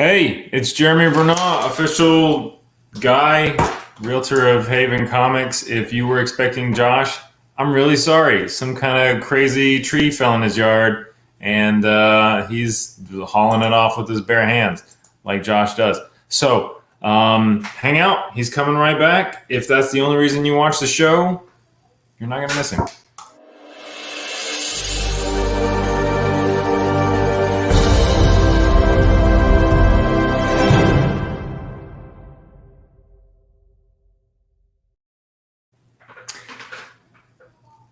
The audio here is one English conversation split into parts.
Hey, it's Jeremy Bernard, official guy, realtor of Haven Comics. If you were expecting Josh, I'm really sorry. Some kind of crazy tree fell in his yard, and he's hauling it off with his bare hands, like Josh does. So, hang out. He's coming right back. If that's the only reason you watch the show, you're not going to miss him.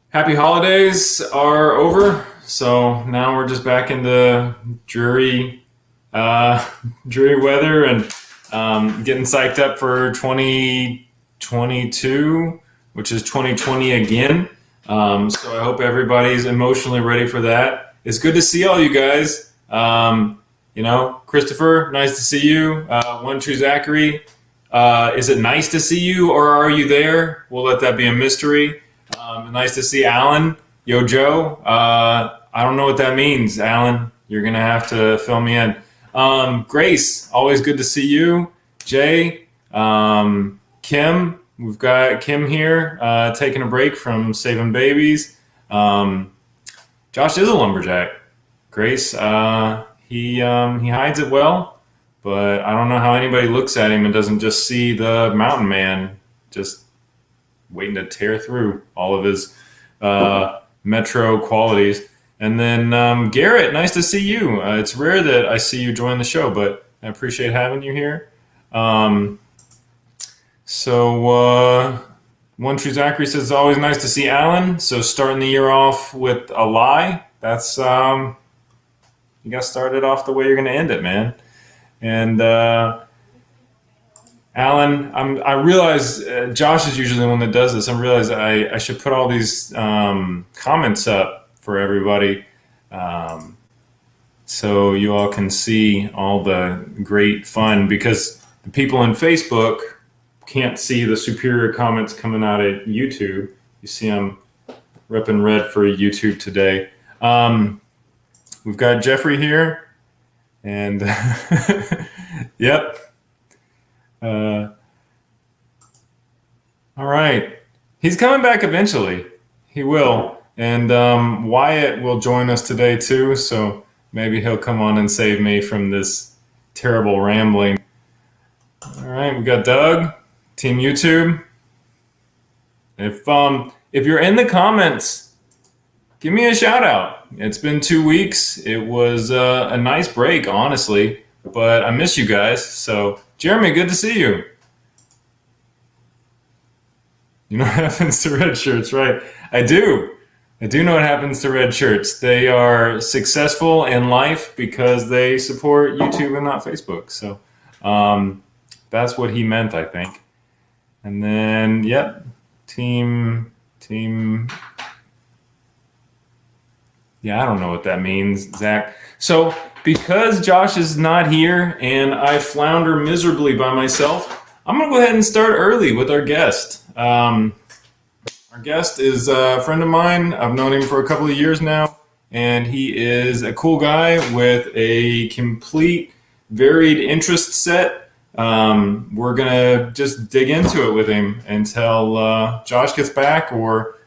Happy holidays are over, so now we're just back into dreary, dreary weather and getting psyched up for 2022, which is 2020 again. So I hope everybody's emotionally ready for that. It's good to see all you guys. Christopher, nice to see you. One True Zachary, is it nice to see you or are you there? We'll let that be a mystery. Nice to see Alan. Yo, Joe. I don't know what that means, Alan. You're going to have to fill me in. Grace, always good to see you. Jay, Kim. We've got Kim here taking a break from saving babies. Josh is a lumberjack. Grace, he hides it well, but I don't know how anybody looks at him and doesn't just see the mountain man just waiting to tear through all of his metro qualities. And then Garrett, nice to see you. It's rare that I see you join the show, but I appreciate having you here. One True Zachary says it's always nice to see Alan. So starting the year off with a lie, that's you got to start it off the way you're going to end it, man. And Alan, I realize Josh is usually the one that does this. I realize I should put all these comments up for everybody so you all can see all the great fun, because the people in Facebook can't see the superior comments coming out of YouTube. You see I'm repping red for YouTube today. We've got Jeffrey here, and yep. All right. He's coming back eventually. He will. And Wyatt will join us today too, so maybe he'll come on and save me from this terrible rambling. All right, we got Doug, Team YouTube. If you're in the comments, give me a shout out. It's been 2 weeks. It was a nice break, honestly, but I miss you guys. So Jeremy, good to see you. You know what happens to red shirts, right? I do know what happens to red shirts. They are successful in life because they support YouTube and not Facebook. So that's what he meant, I think. And then, yep, team. Yeah, I don't know what that means, Zach. So because Josh is not here and I flounder miserably by myself, I'm going to go ahead and start early with our guest. Our guest is a friend of mine. I've known him for a couple of years now, and he is a cool guy with a complete, varied interest set. We're going to just dig into it with him until Josh gets back or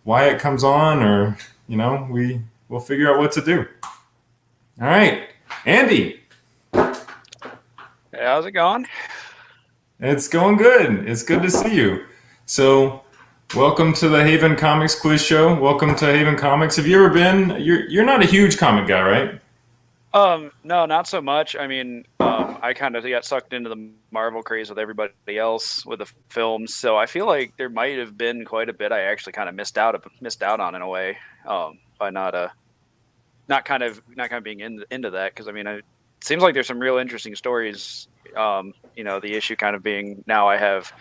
Wyatt comes on, or, we'll figure out what to do. All right, Andy. Hey, how's it going? It's going good. It's good to see you. So, welcome to the Haven Comics Quiz Show. Welcome to Haven Comics. Have you ever been? You're not a huge comic guy, right? No, not so much. I mean, I kind of got sucked into the Marvel craze with everybody else with the films, so I feel like there might have been quite a bit I actually kind of missed out on in a way by not kind of being into that, because I mean, it seems like there's some real interesting stories. The issue kind of being now I have,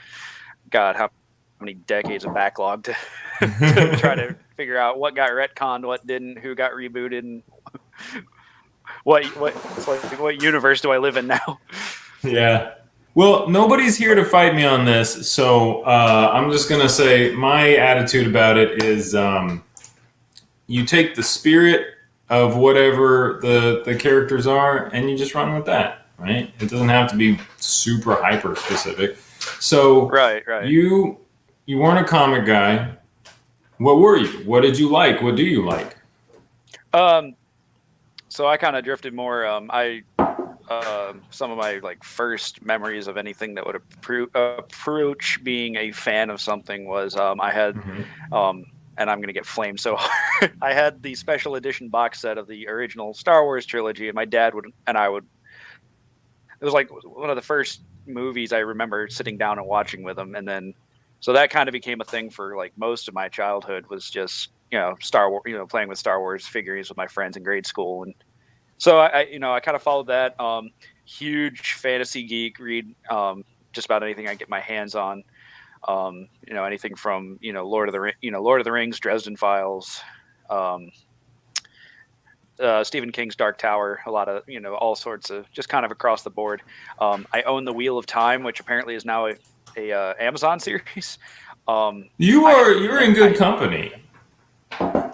God, how many decades of backlog to try to figure out what got retconned, what didn't, who got rebooted, and what universe do I live in now? Yeah. Well, nobody's here to fight me on this, so I'm just gonna say my attitude about it is you take the spirit of whatever the characters are and you just run with that. right? It doesn't have to be super hyper specific. So Right. you weren't a comic guy. What were you? What did you like? What do you like? So I kind of drifted more. Some of my like first memories of anything that would approach being a fan of something was I had and I'm gonna get flamed so hard. I had the special edition box set of the original Star Wars trilogy, and my dad would and I would. It was like one of the first movies I remember sitting down and watching with him, and then so that kind of became a thing for like most of my childhood was just Star Wars, playing with Star Wars figurines with my friends in grade school, and so I kind of followed that. Huge fantasy geek, read just about anything I get my hands on. Anything from Lord of the Rings, Dresden Files, Stephen King's Dark Tower, a lot of all sorts of just kind of across the board. I own the Wheel of Time, which apparently is now a Amazon series. You're in good company.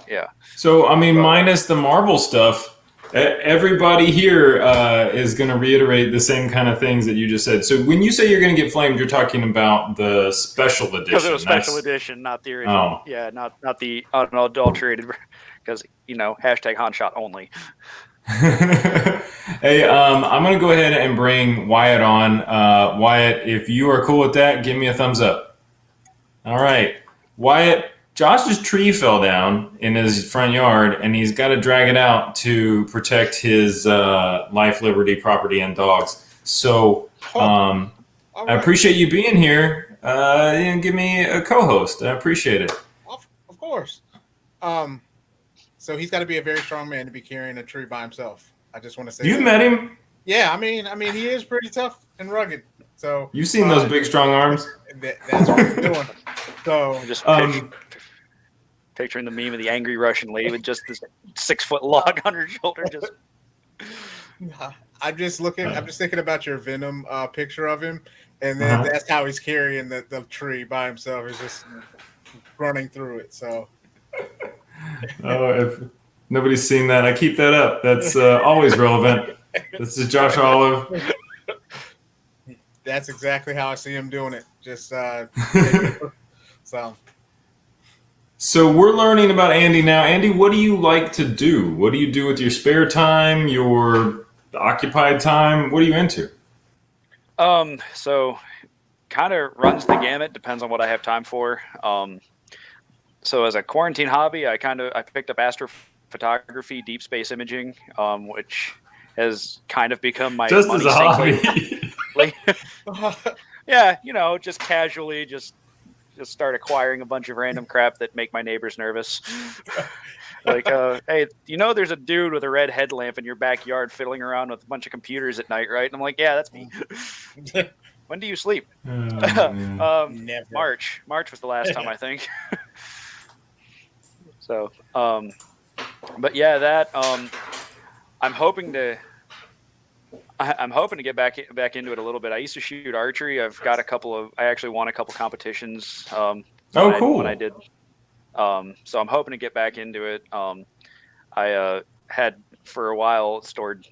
Yeah. So, I mean, minus the Marvel stuff, everybody here is going to reiterate the same kind of things that you just said. So, when you say you're going to get flamed, you're talking about the special edition. Because it was special edition, not the original. Oh. Yeah, not the unadulterated. Because hashtag Hanshot only. Hey, I'm going to go ahead and bring Wyatt on. Wyatt, if you are cool with that, give me a thumbs up. All right, Wyatt. Josh's tree fell down in his front yard, and he's got to drag it out to protect his life, liberty, property, and dogs. So I appreciate you being here. Give me a co-host. I appreciate it. Of course. So he's got to be a very strong man to be carrying a tree by himself. I just want to say you met him. Yeah, I mean, he is pretty tough and rugged. So you've seen those big, strong arms. That's what he's doing. So just picturing the meme of the angry Russian lady with just this 6-foot log on her shoulder. Just I'm just thinking about your Venom picture of him, and then that's how he's carrying the tree by himself. He's just running through it. So. If nobody's seen that, I keep that up. That's always relevant. This is Josh Olive. That's exactly how I see him doing it. Just So we're learning about Andy now. Andy, what do you like to do? What do you do with your spare time, your occupied time? What are you into? So kind of runs the gamut. Depends on what I have time for. So as a quarantine hobby, I picked up astrophotography, deep space imaging, which has kind of become my just money as a hobby. Yeah, just casually, just start acquiring a bunch of random crap that make my neighbors nervous. Like, hey, there's a dude with a red headlamp in your backyard fiddling around with a bunch of computers at night, right? And I'm like, yeah, that's me. When do you sleep? Never. March was the last time, I think. So, but yeah, that I'm hoping to get back into it a little bit. I used to shoot archery. I actually won a couple competitions. Cool. When I did. So I'm hoping to get back into it. I had for a while stored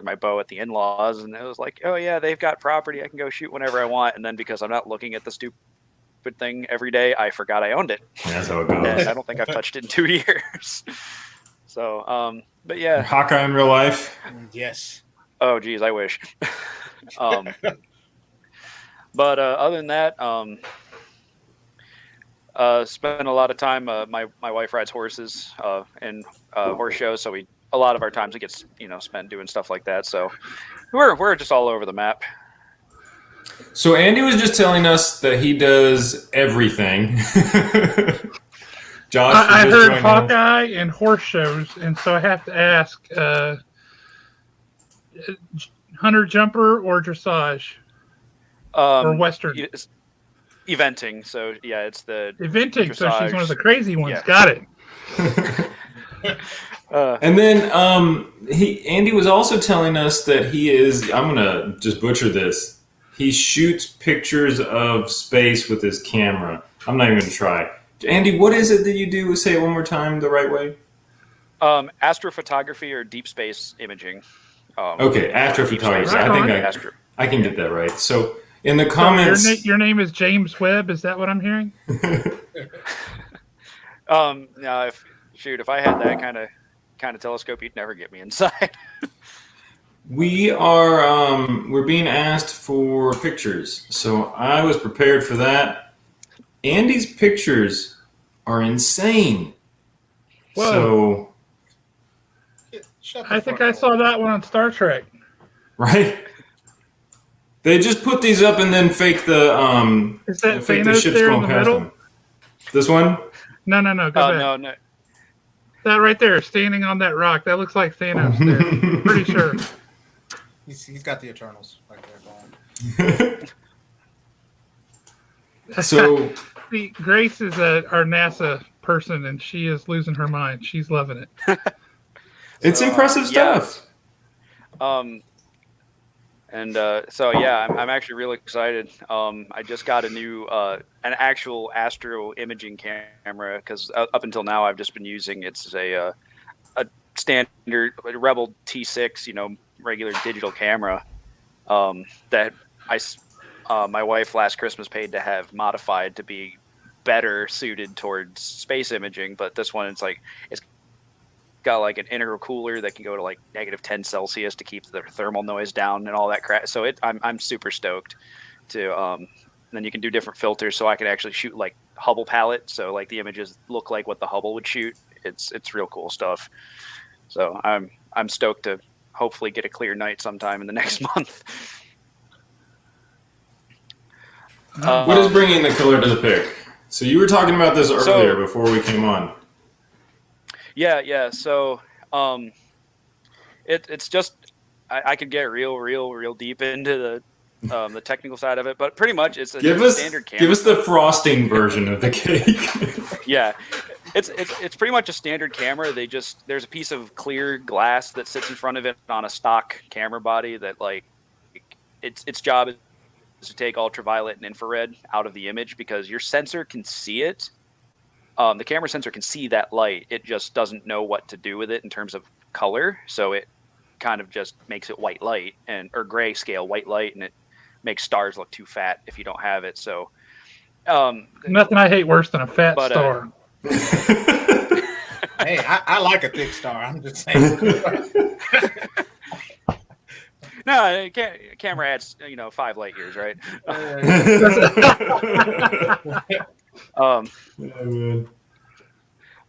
my bow at the in-laws, and it was like, oh yeah, they've got property. I can go shoot whenever I want. And then because I'm not looking at the stupid thing every day, I forgot I owned it. That's how it goes. And I don't think I've touched it in 2 years. So, but yeah. Hawkeye in real life? Yes. Oh, geez, I wish. But other than that, spend a lot of time. My wife rides horses and horse shows, so a lot of our times it gets spent doing stuff like that. So we're just all over the map. So Andy was just telling us that he does everything. Josh, I heard Hawkeye and horse shows, and so I have to ask, hunter jumper or dressage or Western? Eventing. So yeah, it's the eventing. Dressage. So she's one of the crazy ones. Yeah. Got it. And then Andy was also telling us that he is, I'm going to just butcher this, he shoots pictures of space with his camera. I'm not even going to try. Andy, what is it that you do? Say it one more time the right way. Astrophotography or deep space imaging. Okay, astrophotography. Right I think on. I can get that right. So in the So comments, your name is James Webb. Is that what I'm hearing? Now if I had that kind of telescope, you'd never get me inside. we're being asked for pictures. So I was prepared for that. Andy's pictures are insane. Whoa. So Shut the I think fuck I up. saw that one on Star Trek. right? They just put these up and then fake the Is that fake the Thanos ships there in going the past middle? them. This one? No, go back. No. That right there, standing on that rock. That looks like Thanos there. Pretty sure. He's got the Eternals right there going. So See, Grace is our NASA person, and she is losing her mind. She's loving it. it's impressive stuff. I'm actually really excited. I just got a new an actual astro imaging camera because up until now I've just been using it's a standard Rebel T6, regular digital camera that my wife last Christmas paid to have modified to be better suited towards space imaging. But this one, it's got like an intercooler that can go to like -10 Celsius to keep the thermal noise down and all that crap. So I'm super stoked to then you can do different filters so I can actually shoot like Hubble palette. So like the images look like what the Hubble would shoot. It's real cool stuff. So I'm stoked to hopefully get a clear night sometime in the next month. What is bringing the color to the pic? So you were talking about this earlier before we came on. Yeah. So it's just I could get real deep into the technical side of it, but pretty much it's a standard camera. Give us the frosting version of the cake. Yeah. It's pretty much a standard camera. There's a piece of clear glass that sits in front of it on a stock camera body that like its job is to take ultraviolet and infrared out of the image because your sensor can see it. The camera sensor can see that light. It just doesn't know what to do with it in terms of color. So it kind of just makes it white light or grayscale white light, and it makes stars look too fat if you don't have it. So nothing I hate worse than a fat star. Hey, I like a thick star. I'm just saying. No, camera adds 5 light years, right?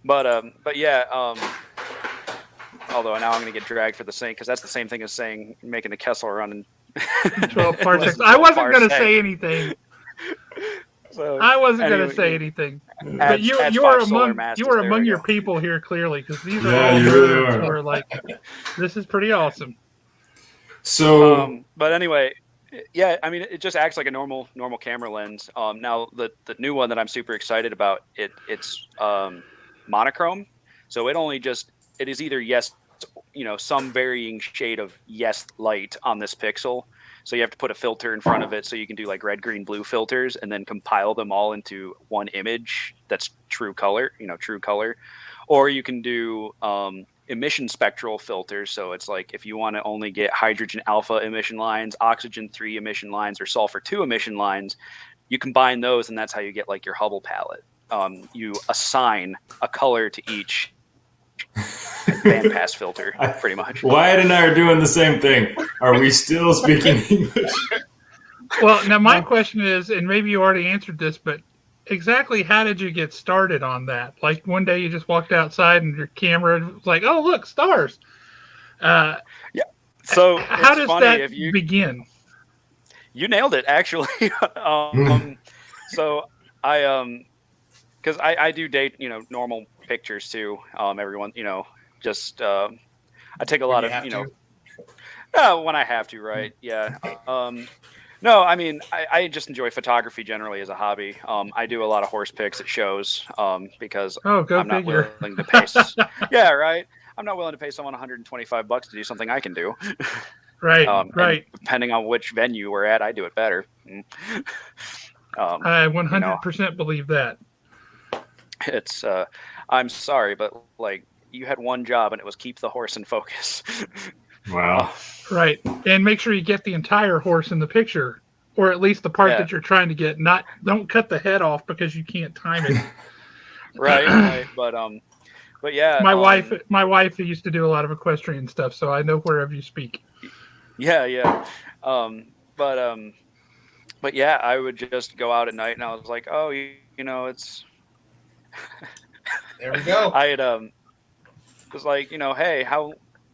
But yeah. Although now I'm going to get dragged for the same because that's the same thing as saying making the Kessel run in 12 parsecs. I wasn't going to say anything. So, I wasn't going to say anything. But you are among your people here clearly because these are all nerds who are like, this is pretty awesome. So, but anyway, yeah, I mean, it just acts like a normal camera lens. Now the new one that I'm super excited about, it's monochrome, so it is either some varying shade of light on this pixel. So you have to put a filter in front of it, so you can do like red, green, blue filters, and then compile them all into one image that's true color, or you can do emission spectral filters. So it's like if you want to only get hydrogen alpha emission lines, oxygen 3 emission lines, or sulfur 2 emission lines, you combine those, and that's how you get like your Hubble palette. You assign a color to each bandpass filter, pretty much. Wyatt and I are doing the same thing. Are we still speaking English? Well, now my question is, and maybe you already answered this, but exactly how did you get started on that? Like one day you just walked outside and your camera was like, oh, look, stars. Yeah. So how does that begin? You nailed it, actually. So because I do date, normal pictures too. Everyone, just I take a lot of, when I have to, right? Yeah. No, I mean, I just enjoy photography generally as a hobby. I do a lot of horse pics at shows because I'm not willing to pay. Yeah, right. I'm not willing to pay someone $125 to do something I can do. Right, right. Depending on which venue we're at, I do it better. I 100% believe that. I'm sorry, but like you had one job and it was keep the horse in focus. Wow. Right. And make sure you get the entire horse in the picture, or at least the part Yeah. that you're trying to get. Don't cut the head off because you can't time it. Right. But yeah, My wife used to do a lot of equestrian stuff, so I know wherever you speak. yeah. But yeah, I would just go out at night, and I was like, oh, it's. There we go. I had was like, hey, how,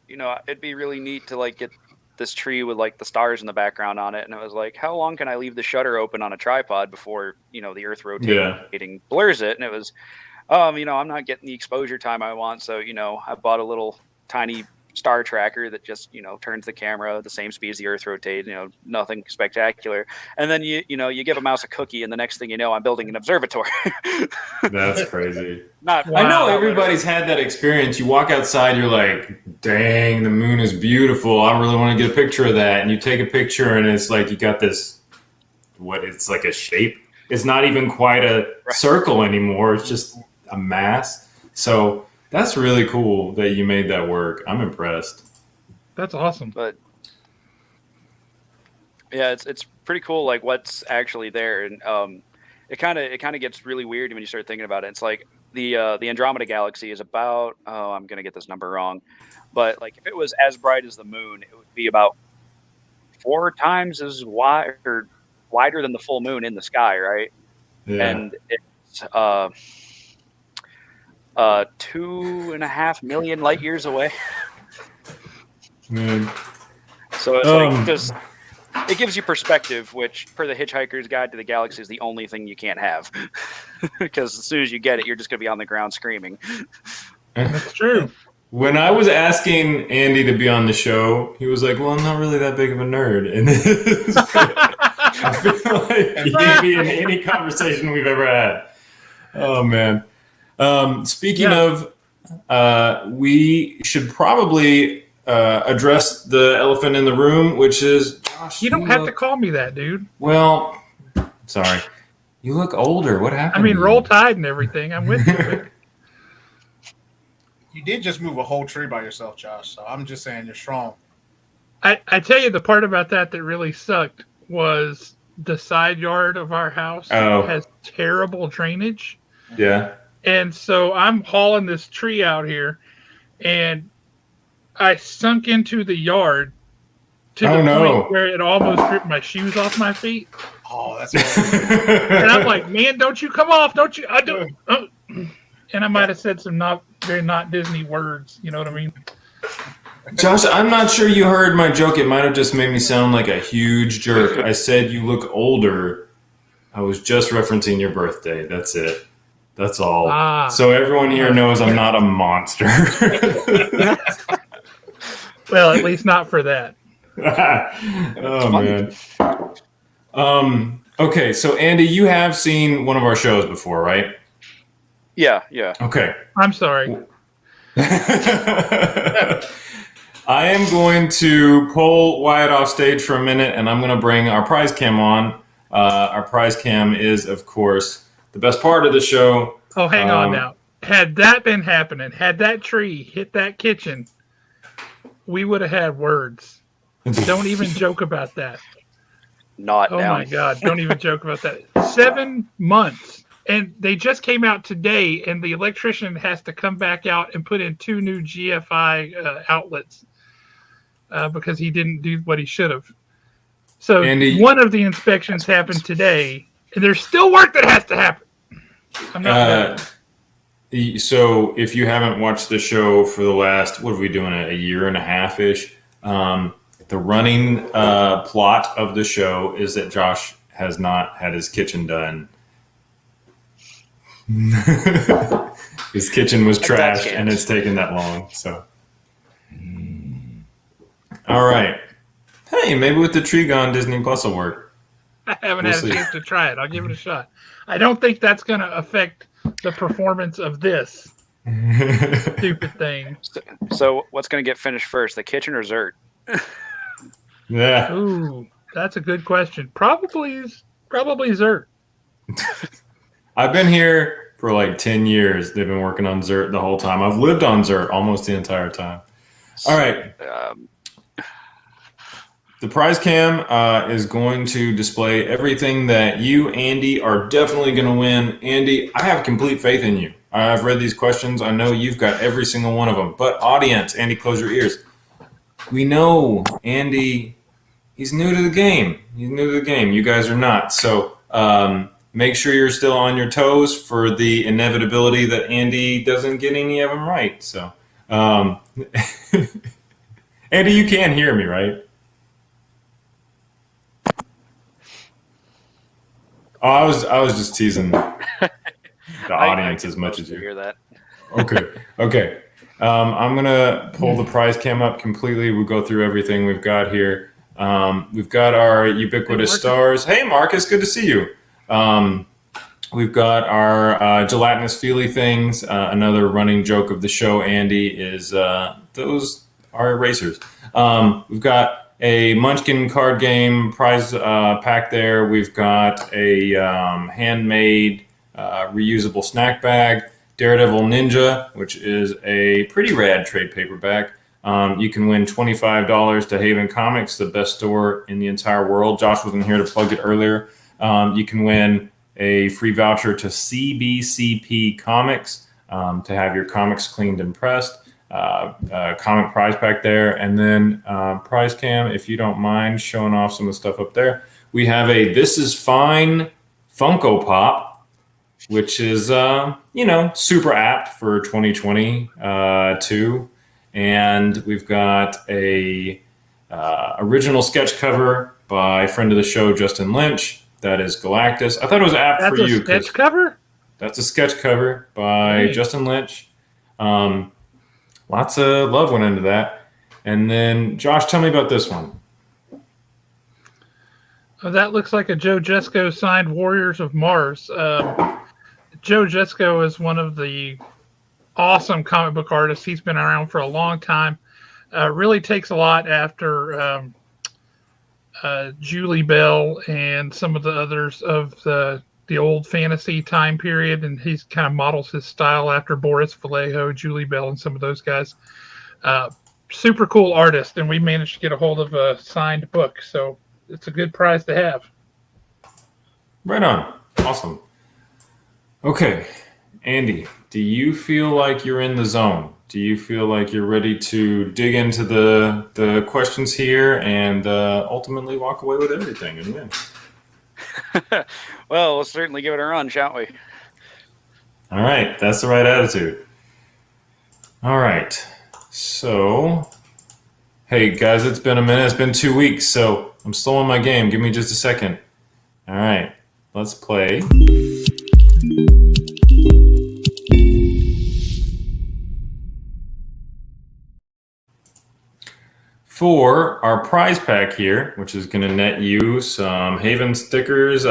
it'd be really neat to like get this tree with like the stars in the background on it, and it was like, how long can I leave the shutter open on a tripod before the Earth rotating blurs it? And it was, I'm not getting the exposure time I want, so I bought a little tiny star tracker that just turns the camera at the same speed as the Earth rotates. Nothing spectacular. And then you give a mouse a cookie, and the next thing you know, I'm building an observatory. That's crazy. Not. I know Wow. everybody's had that experience. You walk outside, you're like, dang, the moon is beautiful. I really want to get a picture of that. And you take a picture, and it's like you got this, it's like a shape. It's not even quite a circle anymore. It's just a mass. So that's really cool that you made that work. I'm impressed. That's awesome. But yeah, it's pretty cool, like what's actually there, and it kind of gets really weird when you start thinking about it. It's like the Andromeda galaxy is about, I'm gonna get this number wrong, but like if it was as bright as the moon, it would be about 4 times as wide or wider than the full moon in the sky, right? Yeah. And it's 2.5 million light years away. Man. So it's like just, it gives you perspective, which per the Hitchhiker's Guide to the Galaxy is the only thing you can't have. Because as soon as you get it, you're just going to be on the ground screaming. That's true. When I was asking Andy to be on the show, he was like, well, I'm not really that big of a nerd. And I feel like he'd be in any conversation we've ever had. Oh, man. Speaking of, we should probably address the elephant in the room, which is, Josh, You don't have to call me that, dude. Well, sorry. You look older. What happened? I mean, to you? roll tide and everything. I'm with you. You did just move a whole tree by yourself, Josh. So I'm just saying you're strong. I tell you, the part about that really sucked was the side yard of our house has terrible drainage. Yeah. And so I'm hauling this tree out here, and I sunk into the yard to the point where it almost ripped my shoes off my feet. Oh, that's And I'm like, man, don't you come off. Don't you? I don't. And I might have said some not Disney words. You know what I mean? Josh, I'm not sure you heard my joke. It might have just made me sound like a huge jerk. I said you look older. I was just referencing your birthday. That's it. That's all. So everyone here knows I'm not a monster. Well, at least not for that. Oh, man. Okay, so Andy, you have seen one of our shows before, right? Yeah. Okay. I'm sorry. I am going to pull Wyatt off stage for a minute, and I'm going to bring our prize cam on. Our prize cam is, of course, the best part of the show. Oh, hang on now. Had that been happening, had that tree hit that kitchen, we would have had words. Don't even joke about that. Not Oh, now. my God. Don't even joke about that. 7 months. And they just came out today, and the electrician has to come back out and put in 2 new GFI outlets because he didn't do what he should have. So Andy, one of the inspections happened today, and there's still work that has to happen. I'm not so if you haven't watched the show for the last, what are we doing, a year and a half-ish, the running plot of the show is that Josh has not had his kitchen done. His kitchen was trashed, and it's taken that long. So, all right. Hey, maybe with the tree gone, Disney Plus will work. I haven't had a chance to try it. I'll give it a shot. I don't think that's going to affect the performance of this stupid thing. So what's going to get finished first, the kitchen or Zert? Yeah. Ooh, that's a good question. Probably Zert. I've been here for like 10 years. They've been working on Zert the whole time. I've lived on Zert almost the entire time. All right. The prize cam is going to display everything that you, Andy, are definitely going to win. Andy, I have complete faith in you. I've read these questions. I know you've got every single one of them. But audience, Andy, close your ears. We know Andy, he's new to the game. He's new to the game. You guys are not. So make sure you're still on your toes for the inevitability that Andy doesn't get any of them right. So, Andy, you can hear me, right? Oh, I was just teasing the audience as much as you hear that. Okay. I'm gonna pull the prize cam up completely. We'll go through everything we've got here. We've got our ubiquitous stars. Hey, Marcus, good to see you. We've got our gelatinous feely things. Another running joke of the show, Andy, is those are erasers. We've got a Munchkin card game prize pack there. We've got a handmade reusable snack bag. Daredevil Ninja, which is a pretty rad trade paperback. You can win $25 to Haven Comics, the best store in the entire world. Josh wasn't here to plug it earlier. You can win a free voucher to CBCP Comics to have your comics cleaned and pressed. Comic prize pack there, and then prize cam, if you don't mind showing off some of the stuff up there. We have a This Is Fine Funko Pop, which is super apt for 2022, and we've got a original sketch cover by friend of the show Justin Lynch. That is Galactus. I thought it was apt for you. That's a sketch cover? That's a sketch cover by Justin Lynch. Lots of love went into that. And then, Josh, tell me about this one. Oh, that looks like a Joe Jesko signed Warriors of Mars. Joe Jesko is one of the awesome comic book artists. He's been around for a long time. Really takes a lot after Julie Bell and some of the others of the old fantasy time period, and he's kind of models his style after Boris Vallejo, Julie Bell, and some of those guys. Super cool artist, and we managed to get a hold of a signed book, so it's a good prize to have. Right on. Awesome. Okay, Andy, do you feel like you're in the zone? Do you feel like you're ready to dig into the questions here and ultimately walk away with everything and win? Well, we'll certainly give it a run, shan't we? All right, that's the right attitude. All right, so, hey guys, it's been a minute. It's been 2 weeks, so I'm still on my game. Give me just a second. All right, let's play. For our prize pack here, which is going to net you some Haven stickers,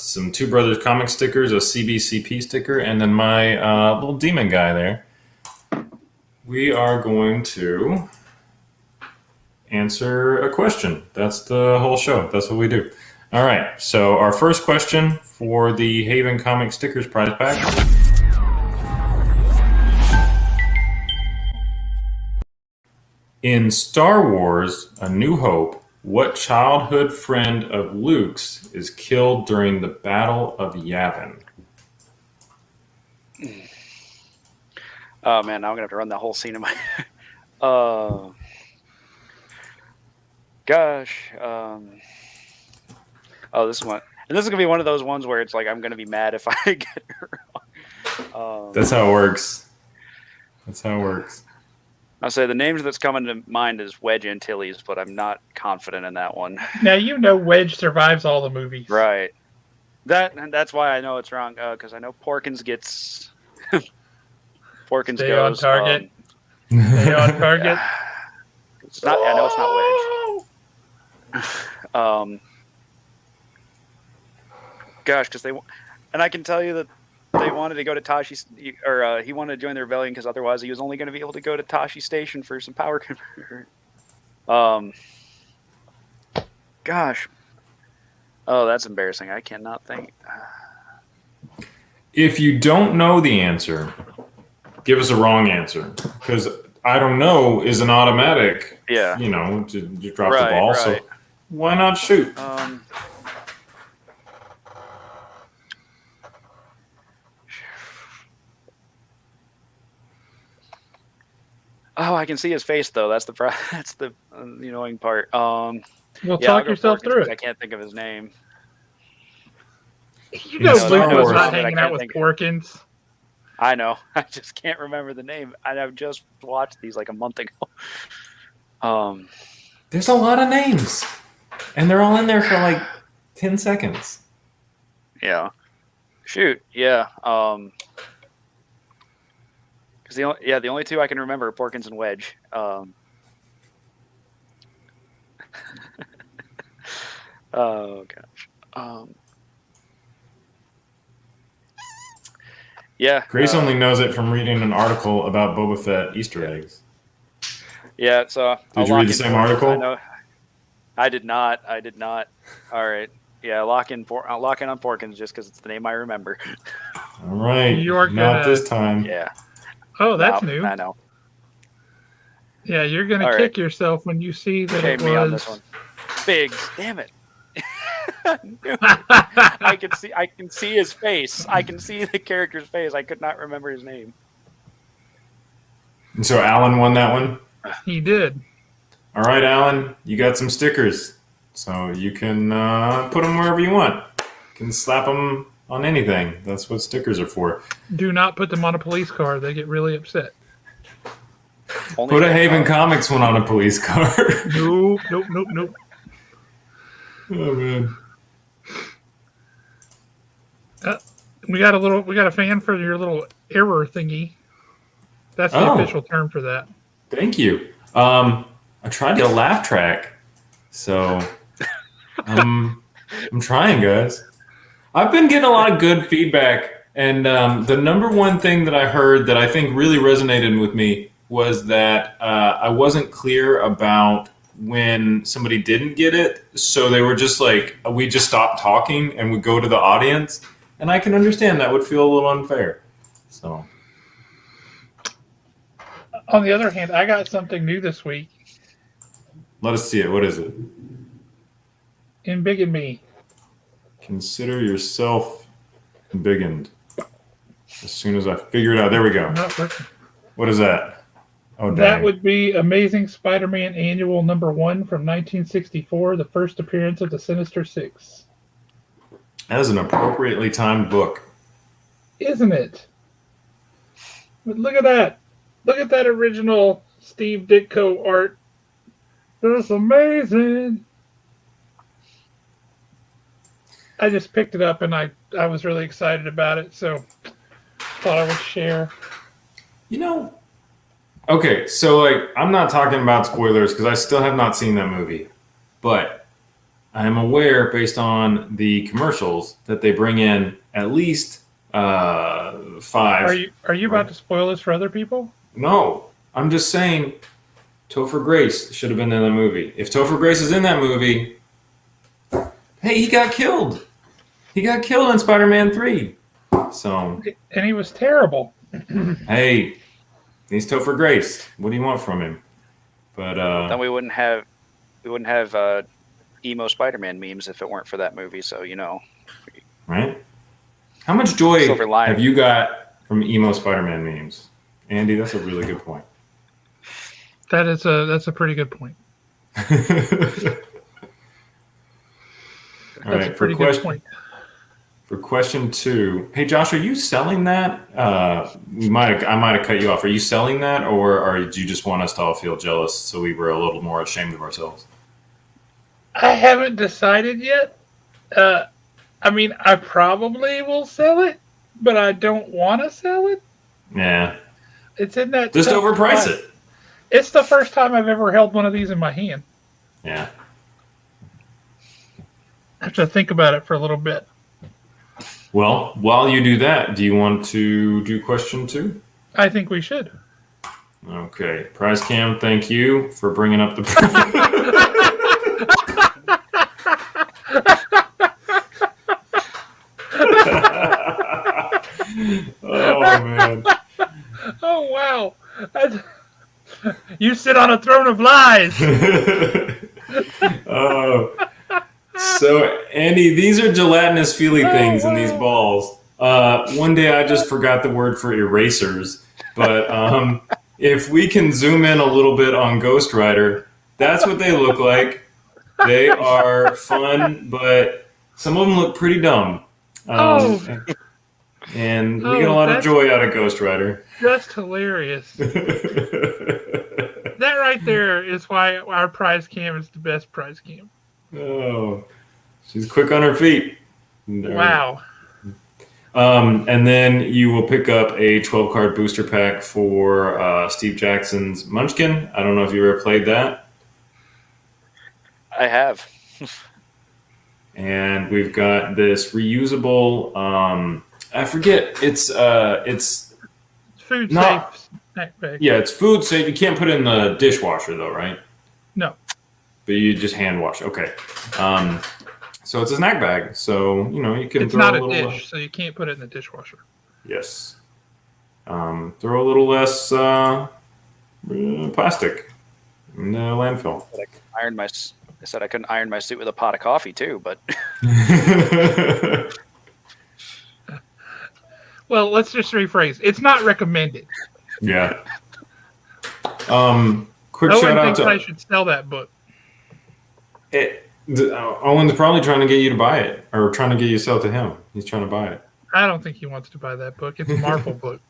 some Two Brothers comic stickers, a CBCP sticker, and then my little demon guy there, we are going to answer a question. That's the whole show. That's what we do. All right. So our first question for the Haven comic stickers prize pack. In Star Wars: A New Hope, what childhood friend of Luke's is killed during the Battle of Yavin? Oh man, now I'm gonna have to run that whole scene in my. Gosh. This one, and this is gonna be one of those ones where it's like I'm gonna be mad if I get it wrong. That's how it works. That's how it works. I'll say the names that's coming to mind is Wedge Antilles, but I'm not confident in that one. Now you know Wedge survives all the movies. Right. That's why I know it's wrong, because I know Porkins gets... Porkins Stay goes... on target. Stay on target. It's not, I know it's not Wedge. Gosh, because they... And I can tell you that they wanted to go to Tashi, or he wanted to join the rebellion because otherwise he was only going to be able to go to Tashi Station for some power converter. Gosh. Oh, that's embarrassing. I cannot think. If you don't know the answer, give us a wrong answer, because I don't know is an automatic. Yeah. You know, to drop the ball. Right. Why not shoot? Oh, I can see his face though. That's the annoying part. Well, Yeah, talk I'll go yourself Porkins through 'cause it. I can't think of his name. You know, It's Star Luke was Wars. not I hanging can't out with think- Porkins. I know. I just can't remember the name. I've just watched these like a month ago. There's a lot of names, and they're all in there for like 10 seconds. Yeah. Shoot. Yeah. Because the only two I can remember are Porkins and Wedge. Oh gosh. Yeah. Grace only knows it from reading an article about Boba Fett Easter eggs. Yeah. So Did you read the same article? I know. I did not. All right. Yeah. I'll lock in on Porkins just because it's the name I remember. All right. You're Not gonna- this time. Yeah. Oh, that's No, new. I know. Yeah, you're gonna All right. kick yourself when you see that Shame it me on this was. one. Biggs. Damn it. I can see his face. I can see the character's face. I could not remember his name. And so Alan won that one. He did. All right, Alan, you got some stickers, so you can put them wherever you want. You can slap them on anything. That's what stickers are for. Do not put them on a police car. They get really upset. Only Put a Big Haven Dog. Comics one on a police car. Nope, nope, nope, nope. Oh man. We got a fan for your little error thingy. That's the Oh. official term for that. Thank you. I tried to get a laugh track, so I'm trying, guys. I've been getting a lot of good feedback, and the number one thing that I heard that I think really resonated with me was that I wasn't clear about when somebody didn't get it, so they were just like, we just stopped talking and would go to the audience, and I can understand that would feel a little unfair. So. On the other hand, I got something new this week Let us see it. What is it? in Big and Me. Consider yourself embiggened. As soon as I figure it out. There we go. Not working. What is that? Oh, dang. That would be Amazing Spider-Man Annual #1 from 1964, the first appearance of the Sinister Six. That is an appropriately timed book. Isn't it? But look at that. Look at that original Steve Ditko art. That's amazing. I just picked it up and I was really excited about it, so thought I would share. You know, okay, so like I'm not talking about spoilers because I still have not seen that movie, but I am aware based on the commercials that they bring in at least 5. Are you about to spoil this for other people? No, I'm just saying Topher Grace should have been in the movie. If Topher Grace is in that movie, hey, he got killed. He got killed in Spider-Man 3. So, And he was terrible. hey, he's Topher Grace. What do you want from him? But Then we wouldn't have emo Spider-Man memes if it weren't for that movie. So right? How much joy Silver lining. have you got from emo Spider-Man memes? Andy, that's a really good point. That's a pretty good point. All That's right, a pretty good point. For question 2, hey Josh, are you selling that? I might have cut you off. Are you selling that, or do you just want us to all feel jealous so we were a little more ashamed of ourselves? I haven't decided yet. I mean, I probably will sell it, but I don't want to sell it. Yeah, It's in that. just tough overprice spot. it. It's the first time I've ever held one of these in my hand. Yeah. I have to think about it for a little bit. Well, while you do that, do you want to do question 2? I think we should. Okay, Prize Cam, thank you for bringing up the. Oh man. Oh wow! You sit on a throne of lies. Oh, So, Andy, these are gelatinous feely things in these balls. One day I just forgot the word for erasers, but if we can zoom in a little bit on Ghost Rider, that's what they look like. They are fun, but some of them look pretty dumb. And we get a lot of joy out of Ghost Rider. Just hilarious. That right there is why our prize cam is the best prize cam. Oh, she's quick on her feet. Wow. And then you will pick up a 12-card booster pack for Steve Jackson's Munchkin. I don't know if you ever played that. I have. And we've got this reusable. I forget. It's food not, safe snack bag. Yeah, it's food safe. You can't put it in the dishwasher though, right? No. But you just hand wash. Okay. So it's a snack bag. So you can. It's throw not a little, dish, so you can't put it in the dishwasher. Yes. Throw a little less plastic in the landfill. I said I couldn't iron my suit with a pot of coffee too, but. Well, let's just rephrase. It's not recommended. Yeah. Quick Owen shout out thinks to. I should sell that book. Owen's probably trying to get you to buy it, or trying to get you to sell it to him. He's trying to buy it. I don't think he wants to buy that book. It's a Marvel book.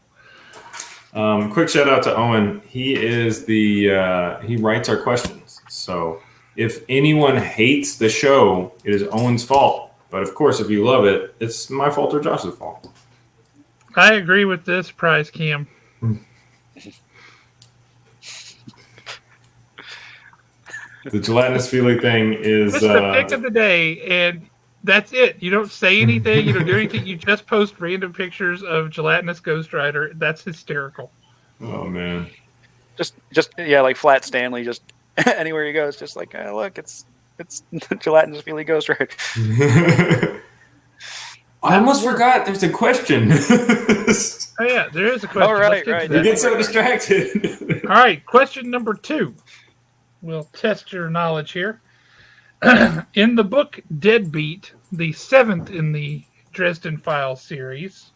Quick shout out to Owen. He is he writes our questions. So if anyone hates the show, it is Owen's fault. But of course, if you love it, it's my fault or Josh's fault. I agree with this prize, Cam. The gelatinous feeling thing is It's the pick of the day, and that's it. You don't say anything. You don't do anything. You just post random pictures of gelatinous Ghost Rider. That's hysterical. Oh man. Just like Flat Stanley. Just anywhere you go, it's just like, oh, look, it's gelatinous feely Ghost Rider. I almost forgot. There's a question. Oh yeah, there is a question. Oh, right. You get so distracted. All right, question number 2. We'll test your knowledge here. In the book Deadbeat, the 7th in the Dresden Files series,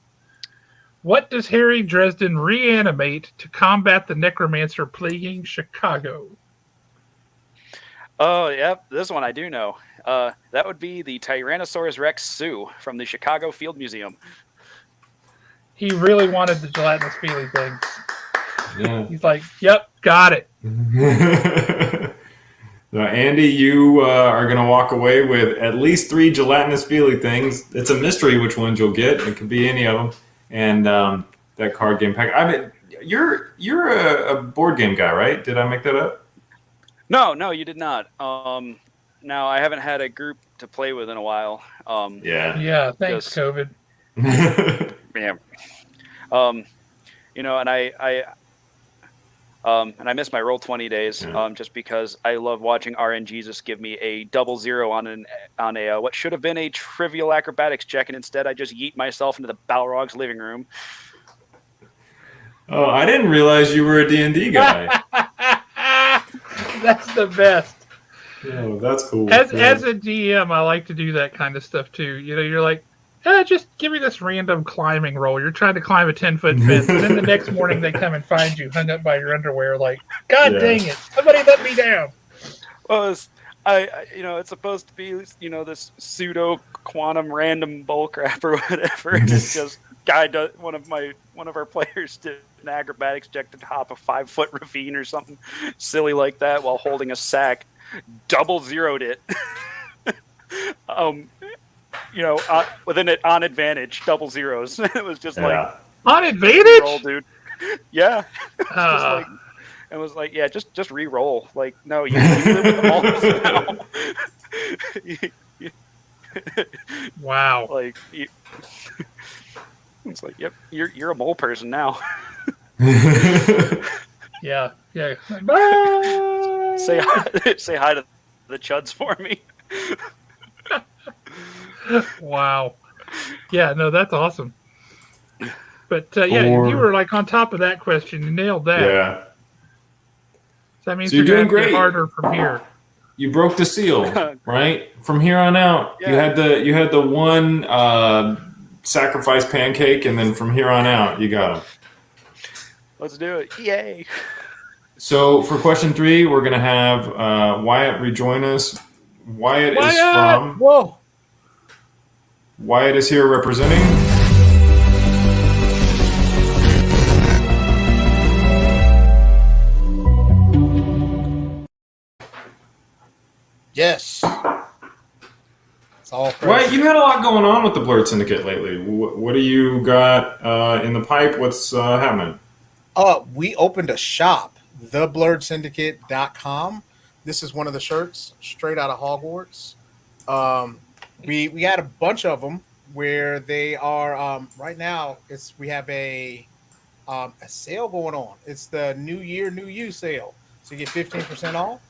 what does Harry Dresden reanimate to combat the necromancer plaguing Chicago? Oh, yep. This one I do know. That would be the Tyrannosaurus Rex Sue from the Chicago Field Museum. He really wanted the gelatinous feely things. Yeah. He's like, yep, got it. Now, Andy, you are going to walk away with at least 3 gelatinous feely things. It's a mystery which ones you'll get. It could be any of them. And that card game pack. I mean, you're a board game guy, right? Did I make that up? No, you did not. Now I haven't had a group to play with in a while. Yeah. Thanks, COVID. Yeah. And I miss my Roll20 days, just because I love watching RNGesus give me a 00 on a what should have been a trivial acrobatics check, and instead I just yeet myself into the Balrog's living room. Oh, I didn't realize you were a D&D guy. That's the best. Oh, that's cool. As a DM, I like to do that kind of stuff too. You're like, just give me this random climbing roll. You're trying to climb a 10-foot fence, and then the next morning they come and find you hung up by your underwear. Like, God dang it! Somebody let me down. Well, it's supposed to be, this pseudo quantum random bullcrap or whatever. And it's just one of our players did an acrobatics check to hop a 5-foot ravine or something silly like that while holding a sack. 0'd it. Within it on advantage, 00s. It was just like on advantage, roll, dude. Yeah. It was like, just re-roll. Like, no, you live with the moles now. Wow. Like, it's like, yep, you're a mole person now. Yeah. Bye. Say hi to the chuds for me. Wow. Yeah, no, that's awesome. But you were like on top of that question. You nailed that. Yeah. So that means you're you're doing going to great. get harder from here. you broke the seal, right? From here on out, you had the one sacrifice pancake, and then from here on out, you got them. Let's do it. Yay. So for question 3, we're gonna have Wyatt rejoin us. Wyatt is from. Whoa. Wyatt is here representing. Yes. It's all Wyatt, you had a lot going on with the Blurred Syndicate lately. What do you got in the pipe? What's happening? We opened a shop, theblurredsyndicate.com. This is one of the shirts straight out of Hogwarts. We had a bunch of them where they are right now. We have a sale going on. It's the New Year, New You sale, so you get 15% off.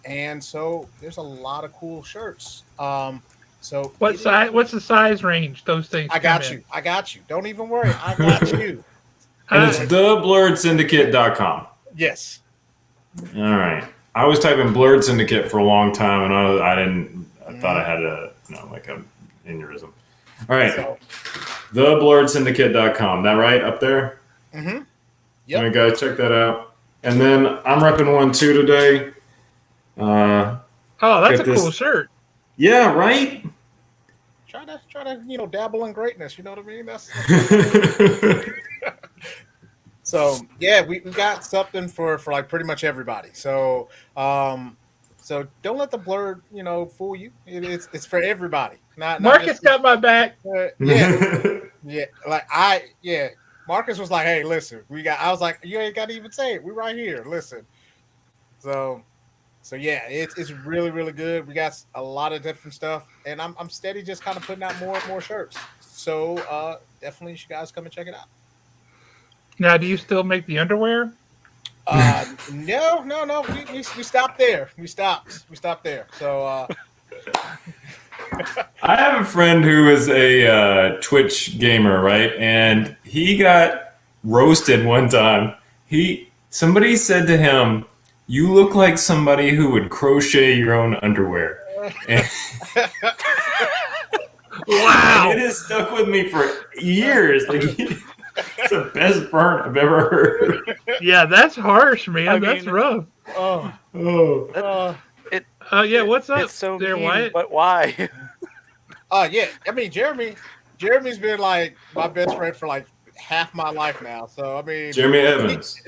And so there's a lot of cool shirts. So What's the size range? Those things. I got you. Don't even worry. I got you. And it's theblurredsyndicate.com. Yes. All right. I was typing Blurred Syndicate for a long time, and I thought I had like an aneurysm. All right. So, theblurredsyndicate.com. That right up there? Mm-hmm. Yep. All right, guys, check that out. And then I'm repping one too today. That's a cool shirt. Yeah, right? Try to dabble in greatness. You know what I mean? That's so yeah. We got something for like pretty much everybody. So so don't let the blurred fool you. It's for everybody. Not Marcus got my back. Yeah. Marcus was like, "Hey, listen, I was like, you ain't got to even say it. We right here. Listen." So yeah, it's really, really good. We got a lot of different stuff, and I'm steady just kind of putting out more and more shirts. So definitely, you should guys come and check it out. Now, do you still make the underwear? No. We stopped there. We stopped there. So I have a friend who is a Twitch gamer, right? And he got roasted one time. Somebody said to him, "You look like somebody who would crochet your own underwear." And wow! And it has stuck with me for years. Like, it's the best burn I've ever heard. Yeah, that's harsh, man. That's rough. Yeah, what's up? It's so there, mean, Wyatt? but why? Yeah. I mean, Jeremy's been like my best friend for like half my life now. So I mean, Jeremy Evans.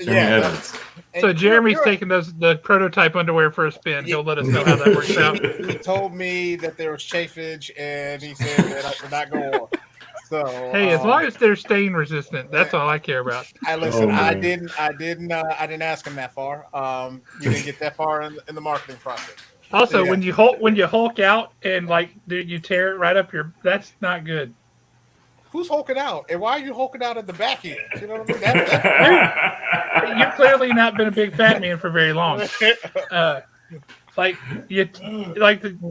So Jeremy's taking the prototype underwear for a spin. He'll let us know how that works out. He told me that there was chafage, and he said that I should not go on. So hey, as long as they're stain resistant, that's all I care about. I didn't ask him that far. You didn't get that far in the marketing process. Also, when you hulk out and you tear it right up that's not good. Who's hulking out, and why are you hulking out at the back end? You know what I mean? You've clearly not been a big fat man for very long.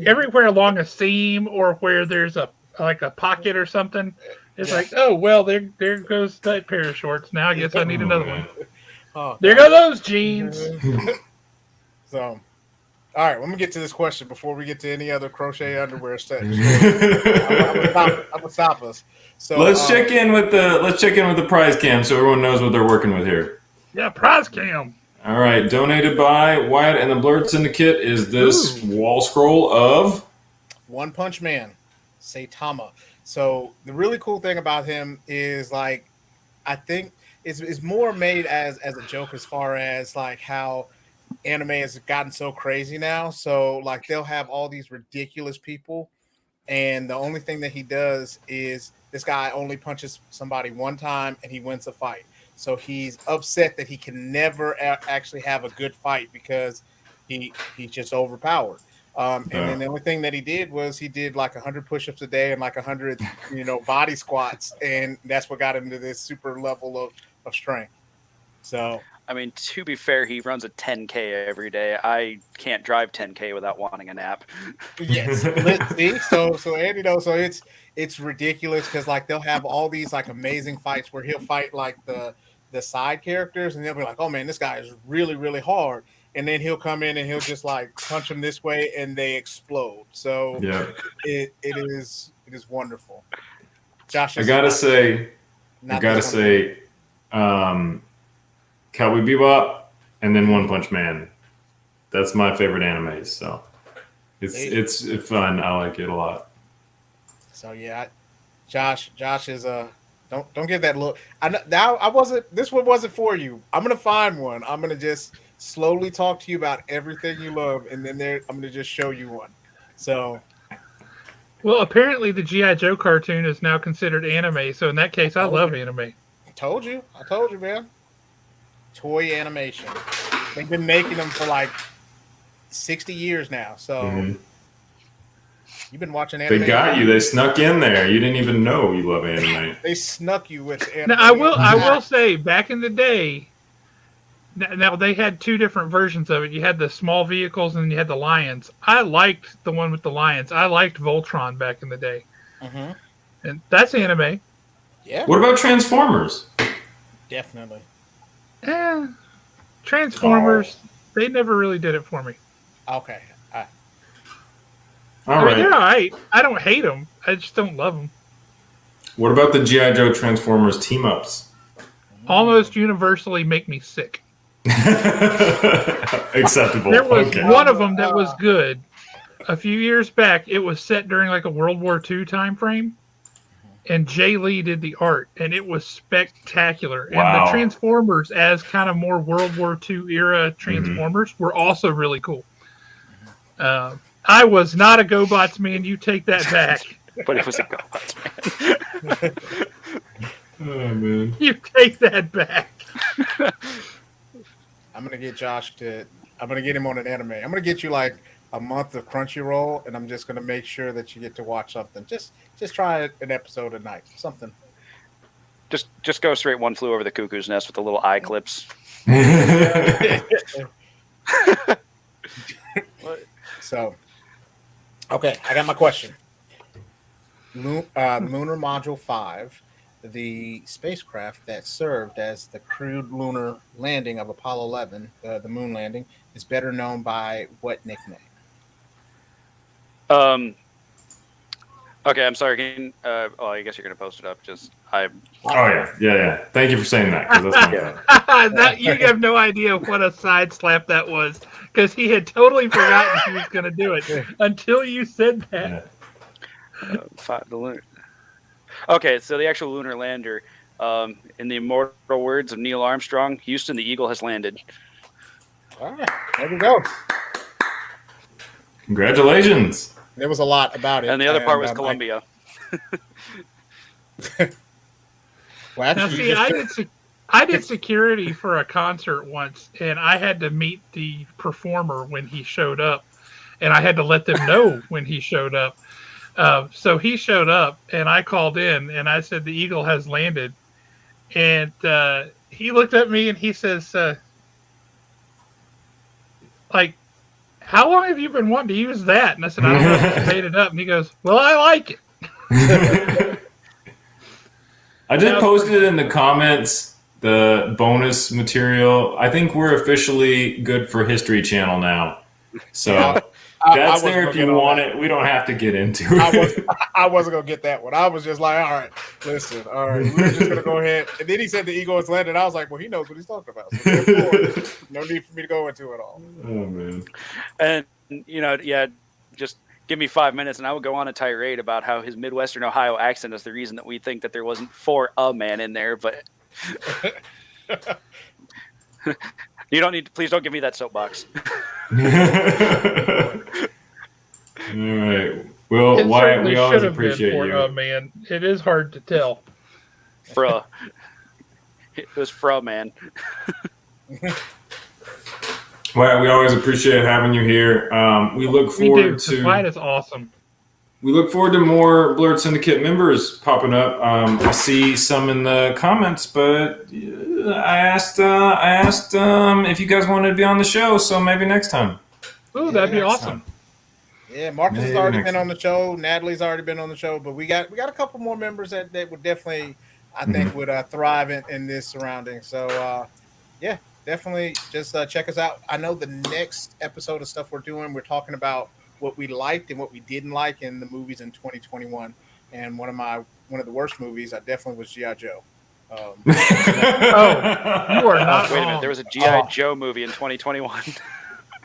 Everywhere along a seam or where there's a pocket or something, it's like, oh well, there goes that pair of shorts. Now I guess I need another one. There go those jeans. So, all right, let me get to this question before we get to any other crochet underwear stuff. I'm gonna stop us. So let's check in with the prize cam so everyone knows what they're working with here. Yeah, prize cam. All right, donated by Wyatt and the Blurred Syndicate is this wall scroll of One Punch Man, Saitama. So the really cool thing about him is I think it's more made as a joke as far as how anime has gotten so crazy now. So they'll have all these ridiculous people, and the only thing that he does is this guy only punches somebody one time and he wins a fight. So he's upset that he can never actually have a good fight because he's just overpowered. And then the only thing that he did was he did 100 push-ups a day and 100 body squats, and that's what got him to this super level of strength. So I mean, to be fair, he runs a 10K every day. I can't drive 10K without wanting a nap. Yes. See? So Andy, so it's ridiculous because they'll have all these amazing fights where he'll fight the side characters, and they'll be like, oh man, this guy is really, really hard. and then he'll come in and he'll just like punch them this way, and they explode. So Yeah. it is wonderful. Josh, I is gotta not, say, not this one. Cowboy Bebop, and then One Punch Man. That's my favorite animes. So it's fun. I like it a lot. So yeah, Josh is don't give that look. Now I wasn't. This one wasn't for you. I'm gonna find one. I'm gonna just slowly talk to you about everything you love, and then I'm gonna just show you one. So Well, apparently the G.I. Joe cartoon is now considered anime, so in that case, I love anime. I told you, man. Toy animation. They've been making them for like 60 years now. So you've been watching anime. They got you. They snuck in there. You didn't even know you love anime. They snuck you with anime. Now, I will say, back in the day, now they had two different versions of it. You had the small vehicles and you had the lions. I liked the one with the lions. I liked Voltron back in the day. And that's anime. Yeah. What about Transformers? Definitely. Transformers, they never really did it for me. Okay. All right. They're all right. I don't hate them. I just don't love them. What about the G.I. Joe Transformers team-ups? Almost universally make me sick. Acceptable. There was okay. one of them that was good. A few years back, it was set during like a World War II time frame, and Jay Lee did the art, and it was spectacular. Wow. And the Transformers, as kind of more World War II era Transformers, were also really cool. I was not a GoBots man. You take that back. But it was a GoBots man. Oh, man. You take that back. I'm gonna get Josh I'm gonna get him on an anime. I'm gonna get you like a month of Crunchyroll, and I'm just gonna make sure that you get to watch something. Just try an episode a night, something. Just go straight One Flew Over the Cuckoo's Nest with the little eye clips. So, okay, I got my question. Lunar Module 5, the spacecraft that served as the crewed lunar landing of Apollo 11, the moon landing, is better known by what nickname? Okay, I'm sorry. I guess you're gonna post it up. Oh yeah. Thank you for saying that. 'Cause that's my That, you have no idea what a side slap that was, because he had totally forgotten he was going to do it until you said that. The lunar. Okay, so the actual lunar lander, in the immortal words of Neil Armstrong, Houston, the Eagle has landed. All right, there we go. Congratulations. There was a lot about it. And the other part was Columbia. Well, Now, actually, see, I did security for a concert once, and I had to meet the performer when he showed up, and I had to let them know when he showed up. So he showed up, and I called in, and I said, the Eagle has landed. And he looked at me, and he says, how long have you been wanting to use that? And I said, I don't know if you made it up. And he goes, well, I like it. I just posted in the comments the bonus material. I think we're officially good for History Channel now. So that's there if you want it. We don't have to get into it. I wasn't going to get that one. I was just like, all right, listen, all right, we're just going to go ahead. And then he said the Eagle has landed. I was like, well, he knows what he's talking about. So therefore, no need for me to go into it all. Oh, man. And, just give me 5 minutes and I would go on a tirade about how his Midwestern Ohio accent is the reason that we think that there wasn't for a man in there. But you don't need to, please don't give me that soapbox. All right. Well, Wyatt, we always appreciate you. Man, it is hard to tell. It was man. Wyatt, we always appreciate having you here. We look forward to. Wyatt is awesome. We look forward to more Blurred Syndicate members popping up. I see some in the comments, but I asked if you guys wanted to be on the show, so maybe next time. Ooh, that'd be awesome. Yeah, Marcus has already been on the show. Natalie's already been on the show, but we got a couple more members that would definitely, I think, would thrive in this surrounding. So, definitely just check us out. I know the next episode of stuff we're doing, we're talking about what we liked and what we didn't like in the movies in 2021. And one of the worst movies, I definitely was GI Joe. Oh, you are not Wait a minute, wrong. there was a GI Joe movie in 2021.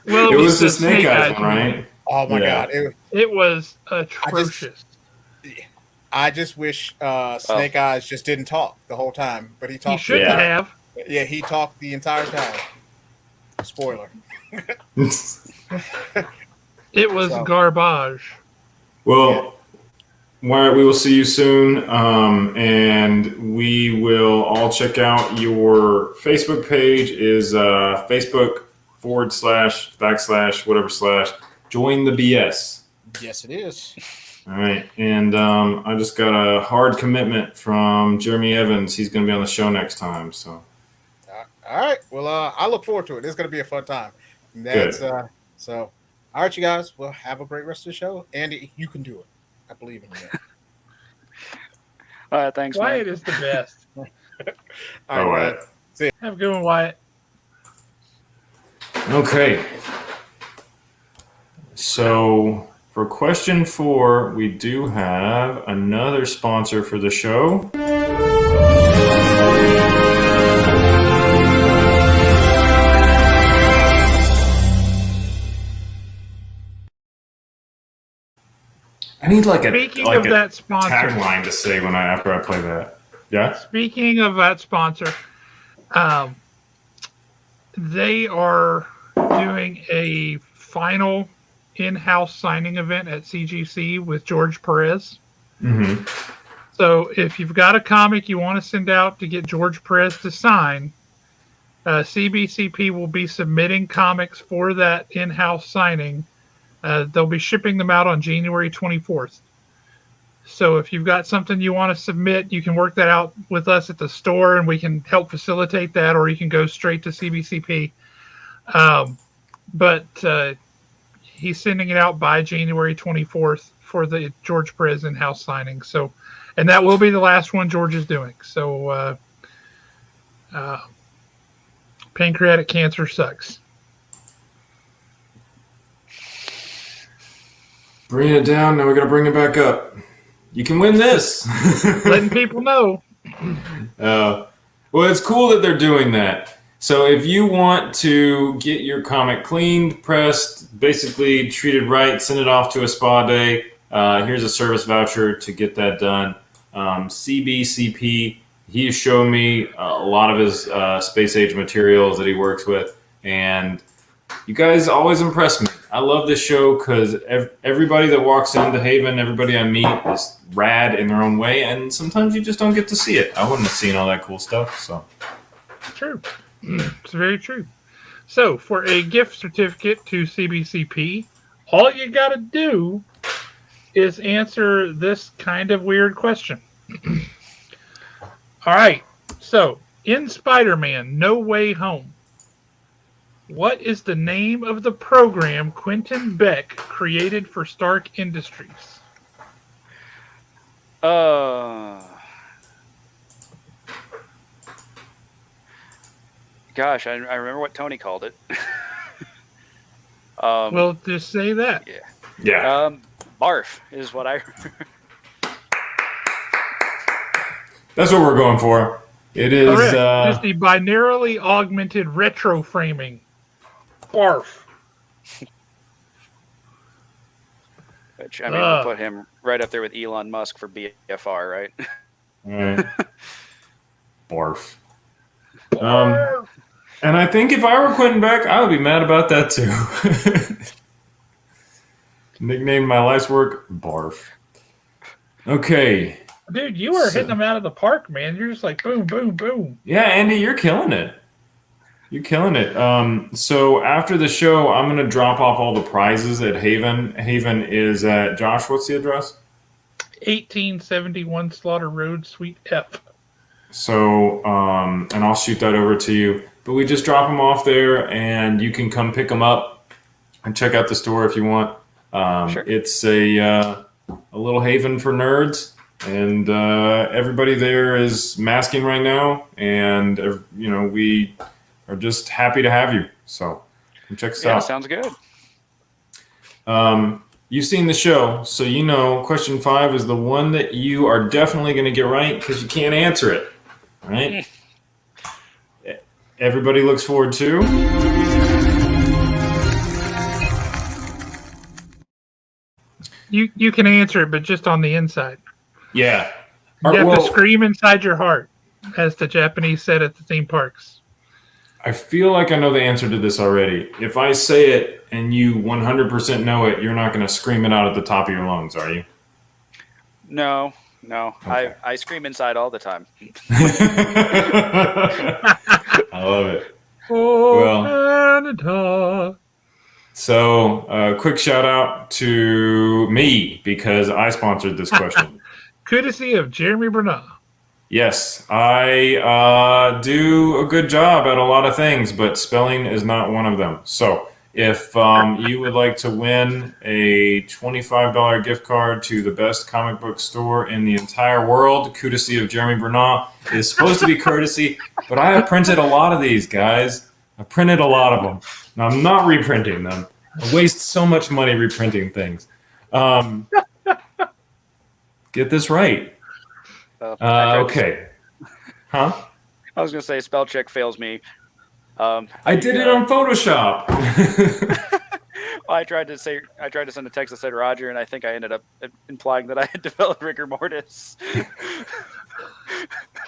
Well, It was the Snake Eyes one, movie. right? Oh my Yeah. god, It was atrocious. I just wish Snake Eyes just didn't talk the whole time, but he He talked. shouldn't have. Yeah, he talked the entire time. Spoiler. It was So- garbage. Well, Wyatt, we will see you soon, and we will all check out your Facebook page. Is Facebook.com// join the BS. Yes, it is. All right, and I just got a hard commitment from Jeremy Evans. He's going to be on the show next time. So All right. Well, I look forward to it. It's going to be a fun time. That's so. All right, you guys. Well, have a great rest of the show. Andy, you can do it. I believe in you. All right, thanks, Wyatt man. is the best. All All right. right. Have a good one, Wyatt. Okay. So for question 4, we do have another sponsor for the show. I need like a Speaking like of a that sponsor, tagline to say after I play that. Yeah. speaking of that sponsor, they are doing a final in-house signing event at CGC with George Perez. Mm-hmm. So if you've got a comic you want to send out to get George Perez to sign, CBCP will be submitting comics for that in-house signing. They'll be shipping them out on January 24th. So if you've got something you want to submit, you can work that out with us at the store and we can help facilitate that, or you can go straight to CBCP. But he's sending it out by January 24th for the George Perez in-house signing. So, and that will be the last one George is doing. So pancreatic cancer sucks. Bring it down. Now we got to bring it back up. You can win this. Letting people know. Well, it's cool that they're doing that. So if you want to get your comic cleaned, pressed, basically treated right, send it off to a spa day, here's a service voucher to get that done. CBCP, he's shown me a lot of his space age materials that he works with, and you guys always impress me. I love this show because everybody that walks into Haven, everybody I meet is rad in their own way, and sometimes you just don't get to see it. I wouldn't have seen all that cool stuff. So True. It's very true. So for a gift certificate to CBCP, all you got to do is answer this kind of weird question. All right. So in Spider-Man No Way Home, what is the name of the program Quentin Beck created for Stark Industries? Gosh, I remember what Tony called it. Well, just say that. yeah, Barf is what I. that's what we're going for. It is. Correct. Just the binarily augmented retro framing. Barf. Which, I mean, we'll put him right up there with Elon Musk for BFR, right? All right. Barf. And I think if I were Quentin Beck, I would be mad about that too. Nicknamed my life's work, Barf. Okay. Dude, you are hitting them out of the park, man. You're just like boom, boom, boom. Yeah, Andy, you're killing it. You're killing it. So after the show, I'm going to drop off all the prizes at Haven. Haven is at, Josh, what's the address? 1871 Slaughter Road, Suite F. So, and I'll shoot that over to you. But we just drop them off there, and you can come pick them up and check out the store if you want. Sure. It's a little haven for nerds, and everybody there is masking right now. And we are just happy to have you. So come check us Yeah, out. sounds good. You've seen the show, so you know question 5 is the one that you are definitely going to get right because you can't answer it. All right? Everybody looks forward to. You can answer it, but just on the inside. Yeah. You have to scream inside your heart, as the Japanese said at the theme parks. I feel like I know the answer to this already. If I say it and you 100% know it, you're not going to scream it out at the top of your lungs, are you? No. Okay. I scream inside all the time. I love it. Oh, Canada. So, quick shout out to me because I sponsored this question. Courtesy of Jeremy Bernard. Yes, I do a good job at a lot of things, but spelling is not one of them. So, if you would like to win a $25 gift card to the best comic book store in the entire world, courtesy of Jeremy Bernard, is supposed to be courtesy, but I have printed a lot of these, guys. I printed a lot of them. Now, I'm not reprinting them. I waste so much money reprinting things. Get this right. Okay. Huh? I was going to say spell check fails me. I did it on Photoshop. Well, I tried to send a text that said Roger, and I think I ended up implying that I had developed rigor mortis.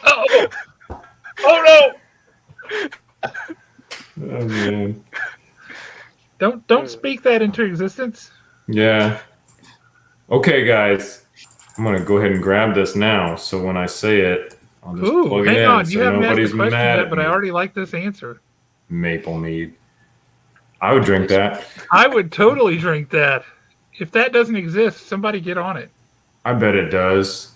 Oh no! Oh man. Don't speak that into existence. Yeah. Okay, guys. I'm gonna go ahead and grab this now. So when I say it, I'll just plug it hang in. on. So You haven't asked the nobody's question mad yet, at but me. I already like this answer. Maple mead. I would drink that. I would totally drink that. If that doesn't exist, somebody get on it. I bet it does.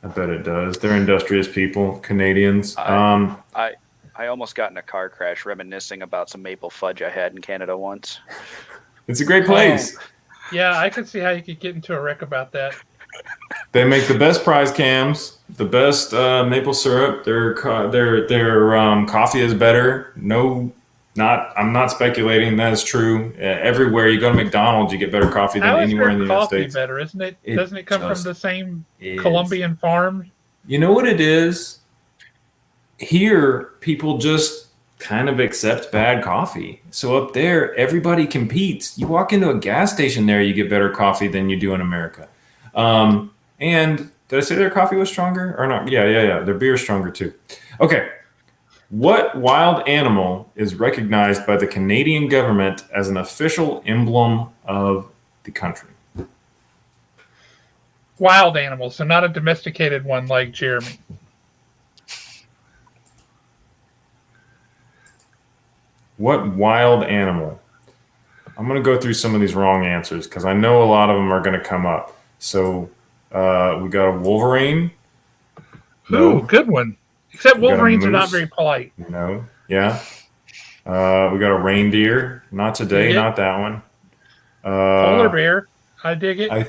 They're industrious people, Canadians. I almost got in a car crash reminiscing about some maple fudge I had in Canada once. It's a great place. Yeah, I could see how you could get into a wreck about that. They make the best prize cams, the best maple syrup. Their coffee is better. I'm not speculating. That is true. Everywhere you go to McDonald's, you get better coffee than How is anywhere in the their United coffee States. better, isn't it? Doesn't it come from the same is. Colombian farm? You know what it is? Here, people just kind of accept bad coffee. So up there, everybody competes. You walk into a gas station there, you get better coffee than you do in America. And did I say their coffee was stronger or not? Yeah. Their beer is stronger too. Okay. What wild animal is recognized by the Canadian government as an official emblem of the country? Wild animals, so not a domesticated one like Jeremy. What wild animal? I'm going to go through some of these wrong answers because I know a lot of them are going to come up. So we got a wolverine. Ooh, good one. Except We got a wolverines are not moose. very polite. No. Yeah. We got a reindeer. Not today. Not that one. Polar bear. I dig it. I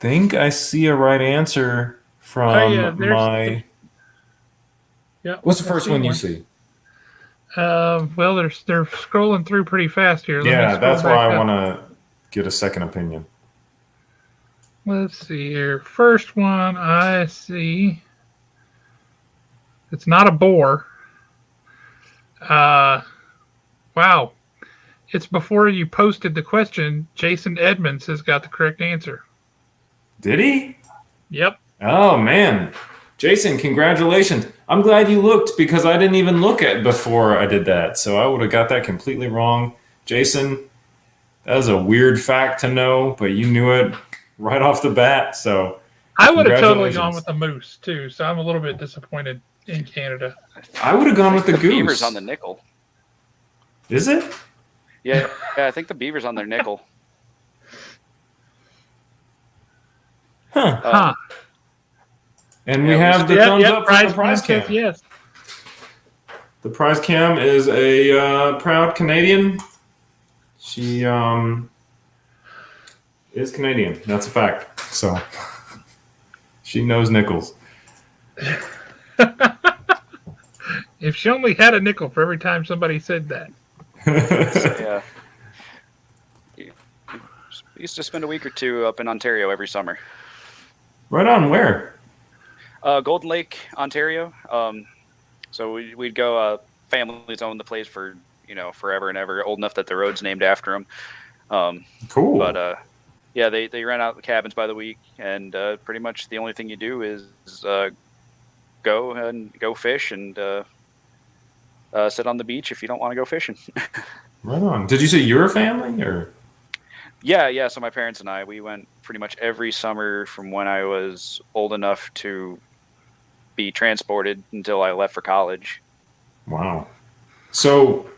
think I see a right answer from my. Yeah. What's the first one you see? Well, they're scrolling through pretty fast here. Yeah, that's why I want to get a second opinion. Let's see here. First one I see. It's not a boar. Wow. It's before you posted the question. Jason Edmonds has got the correct answer. Did he? Yep. Oh, man. Jason, congratulations. I'm glad you looked because I didn't even look at before I did that. So I would have got that completely wrong. Jason, that was a weird fact to know, but you knew it right off the bat. So I would have totally gone with the moose, too. So I'm a little bit disappointed in Canada. I would have gone with the goose. Beaver's on the nickel. Is it? Yeah, I think the beaver's on their nickel. Huh. And we have the thumbs up for the prize cam. Yes. The prize cam is a proud Canadian. She is Canadian. That's a fact. So she knows nickels. If she only had a nickel for every time somebody said that. Yeah. We used to spend a week or two up in Ontario every summer. Right on. Where? Golden Lake, Ontario. So we'd go. Families owned the place for forever and ever. Old enough that the road's named after them. Cool. But yeah, they rent out the cabins by the week, and pretty much the only thing you do is go fish and sit on the beach if you don't want to go fishing. Right on. Did you say you're a family or? Yeah. So my parents and we went pretty much every summer from when I was old enough to be transported until I left for college. Wow. So,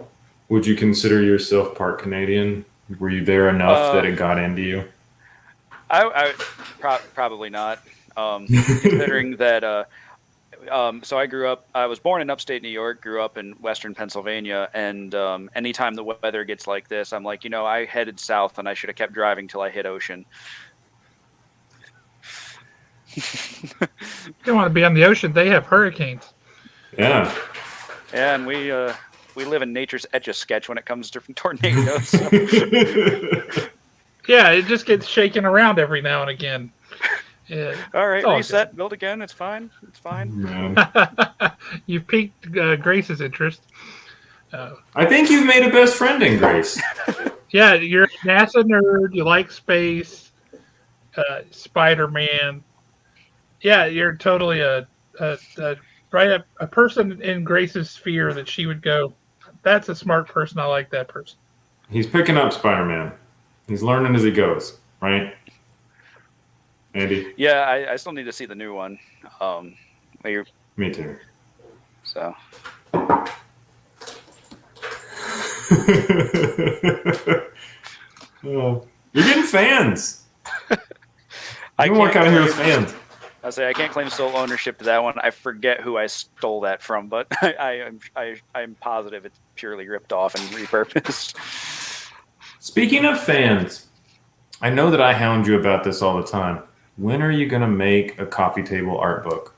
would you consider yourself part Canadian? Were you there enough that it got into you? I probably not. Considering that. So I was born in upstate New York, grew up in western Pennsylvania, and anytime the weather gets like this, I'm like, I headed south and I should have kept driving till I hit ocean. You don't want to be on the ocean. They have hurricanes. Yeah. And we live in nature's etch-a-sketch when it comes to tornadoes. So. Yeah, it just gets shaken around every now and again. Yeah, all right, reset, good. Build again. It's fine. It's fine. You've piqued Grace's interest. I think you've made a best friend in Grace. Yeah, you're a NASA nerd. You like space, Spider-Man. Yeah, you're totally a person in Grace's sphere that she would go, that's a smart person. I like that person. He's picking up Spider-Man. He's learning as he goes, right? Andy? Yeah, I still need to see the new one. Me too. So. Oh, you're getting fans. I can walk out here with fans. I say I can't claim sole ownership to that one. I forget who I stole that from, but I'm positive it's purely ripped off and repurposed. Speaking of fans, I know that I hound you about this all the time. When are you going to make a coffee table art book?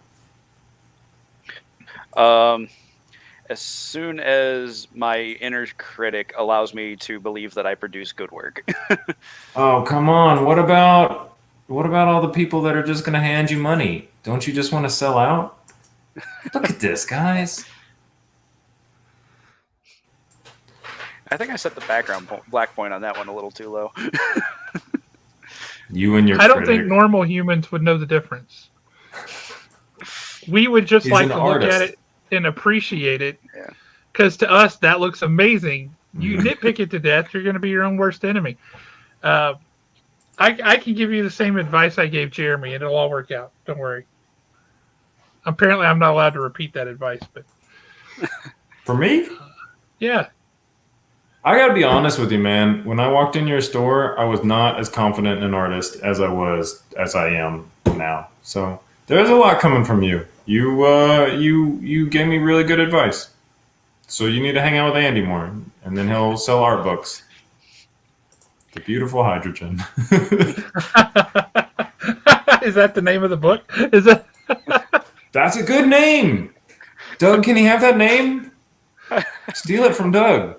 As soon as my inner critic allows me to believe that I produce good work. Oh, come on. What about all the people that are just going to hand you money? Don't you just want to sell out? Look at this, guys. I think I set the background black point on that one a little too low. You and your I don't critic. think normal humans would know the difference. We would just like to look at it and appreciate it. Because to us, that looks amazing. You nitpick it to death, you're going to be your own worst enemy. I can give you the same advice I gave Jeremy, and it'll all work out. Don't worry. Apparently, I'm not allowed to repeat that advice, but For me? Yeah. I got to be honest with you, man. When I walked in your store, I was not as confident an artist as I am now. So there's a lot coming from you. You gave me really good advice. So you need to hang out with Andy more, and then he'll sell art books. The Beautiful Hydrogen. Is that the name of the book? Is that? That's a good name. Doug, can he have that name? Steal it from Doug.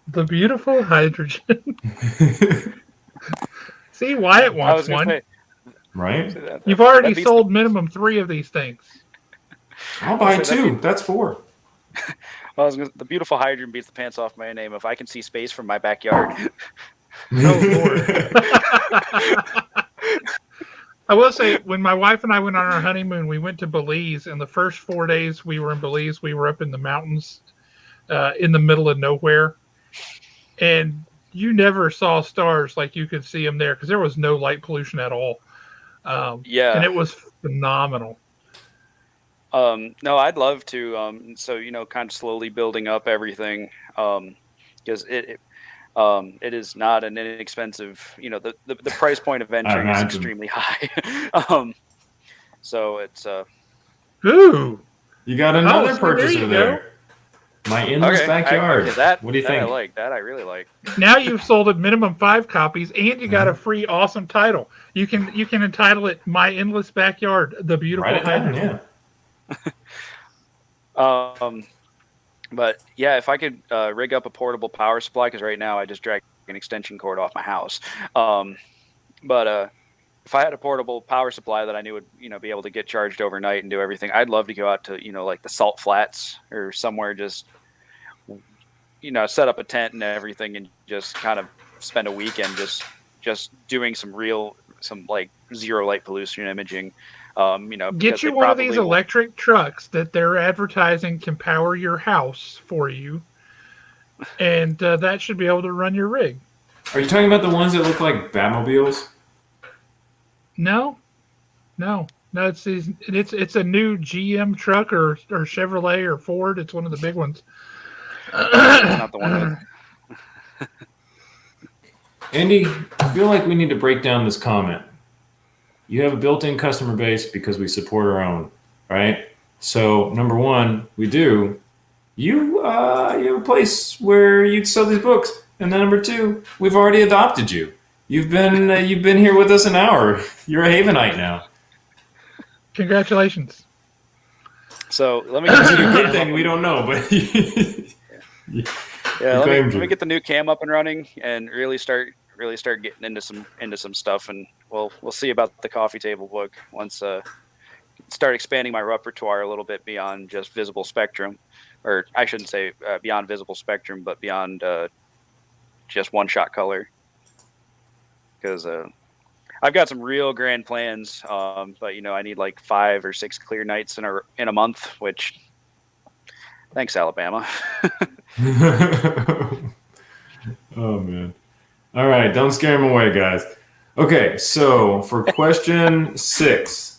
The Beautiful Hydrogen. See, Wyatt wants one. Say, right? You've already sold minimum 3 of these things. I'll buy 2. That's 4. Well, the Beautiful Hydrogen beats the pants off my name. If I can see space from my backyard. Oh, Lord. I will say, when my wife and I went on our honeymoon, we went to Belize, and the first 4 days we were in Belize, we were up in the mountains in the middle of nowhere. And you never saw stars like you could see them there because there was no light pollution at all. Yeah. And it was phenomenal. No, I'd love to. So, kind of slowly building up everything because it is not an inexpensive, the price point of entry is extremely high. So it's Ooh. You got another purchaser there. My endless backyard. What do you think? I like that. I really like. Now you've sold a minimum 5 copies, and you got a free awesome title. You can entitle it "My Endless Backyard: The Beautiful Hydrogen." Yeah. But yeah, if I could rig up a portable power supply, because right now I just drag an extension cord off my house. But if I had a portable power supply that I knew would, be able to get charged overnight and do everything, I'd love to go out to, like the Salt Flats or somewhere, just, set up a tent and everything and just kind of spend a weekend just doing some like zero light pollution imaging. Get you one of these electric trucks that they're advertising can power your house for you, and that should be able to run your rig. Are you talking about the ones that look like Batmobiles? No. It's a new GM truck or Chevrolet or Ford. It's one of the big ones. It's not the one with... Andy, I feel like we need to break down this comment. You have a built-in customer base because we support our own, right? So number one, we do. You have a place where you sell these books, and then number two, we've already adopted you. You've been here with us an hour. You're a Havenite now. Congratulations. So let me Is it a good thing? We don't know, but let me get the new cam up and running and really start getting into some stuff, and we'll see about the coffee table book once start expanding my repertoire a little bit beyond just visible spectrum, or I shouldn't say beyond visible spectrum, but beyond just one shot color, because I've got some real grand plans, but I need like 5 or 6 clear nights in a month, which thanks Alabama. Oh man. All right, don't scare him away, guys. Okay, so for question 6,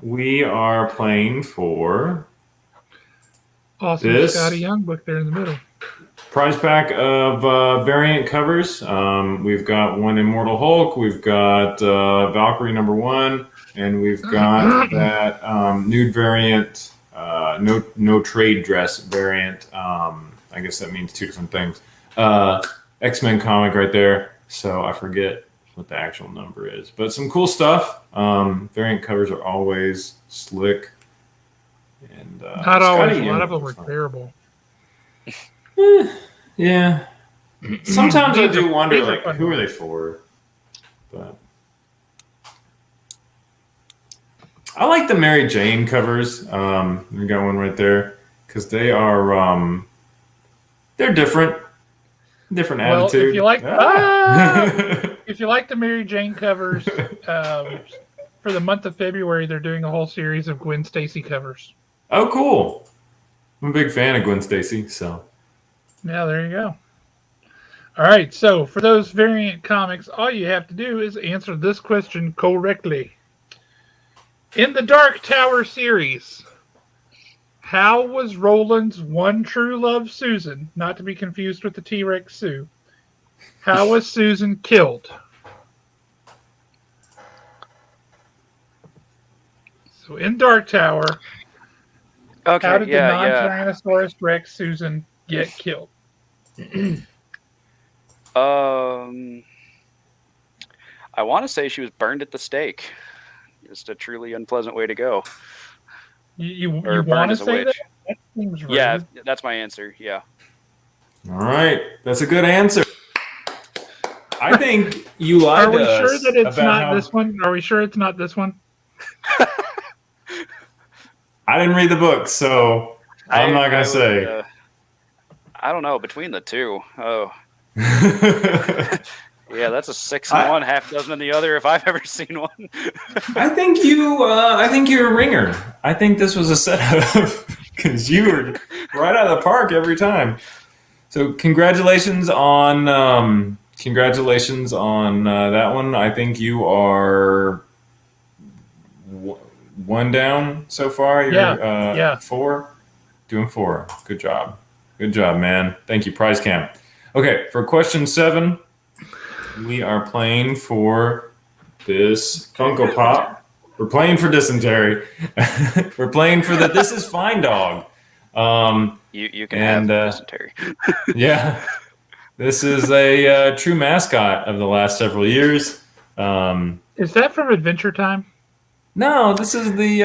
we are playing for awesome this Scotty Young book there in the middle. Prize pack of variant covers. We've got one Immortal Hulk, we've got Valkyrie #1, and we've got that nude variant, no trade dress variant. I guess that means 2 different things. X-Men comic right there. So I forget what the actual number is, but some cool stuff. Variant covers are always slick. And not always. A lot of them are terrible. Yeah. Sometimes I do wonder, like, who are they for? But I like the Mary Jane covers. We got one right there because they are they're different attitude. If you like the Mary Jane covers, for the month of February, they're doing a whole series of Gwen Stacy covers. Oh, cool! I'm a big fan of Gwen Stacy, so. Yeah, there you go. All right, so for those variant comics, all you have to do is answer this question correctly. In the Dark Tower series, how was Roland's one true love, Susan, not to be confused with the T-Rex Sue, how was Susan killed? So in Dark Tower, how did the non-Tyrannosaurus Rex Susan get killed? I want to say she was burned at the stake. Just a truly unpleasant way to go. You want to say that? That seems rude. Yeah, that's my answer. Yeah. All right, that's a good answer. I think you lied to us. Are we sure that it's not this one? Are we sure it's not this one? I didn't read the book, so I'm not going to say. I don't know. Between the two. Oh. Yeah, that's a 6 in one, half dozen in the other, if I've ever seen one. I think you're a ringer. I think this was a setup because you were right out of the park every time. So congratulations on that one. I think you are 1 down so far. You're 4, doing 4. Good job, man. Thank you, Prize Camp. Okay, for question 7. We are playing for this Funko Pop. We're playing for Dysentery. We're playing for the This Is Fine dog. You can have Dysentery. Yeah. This is a true mascot of the last several years. Is that from Adventure Time? No, this is the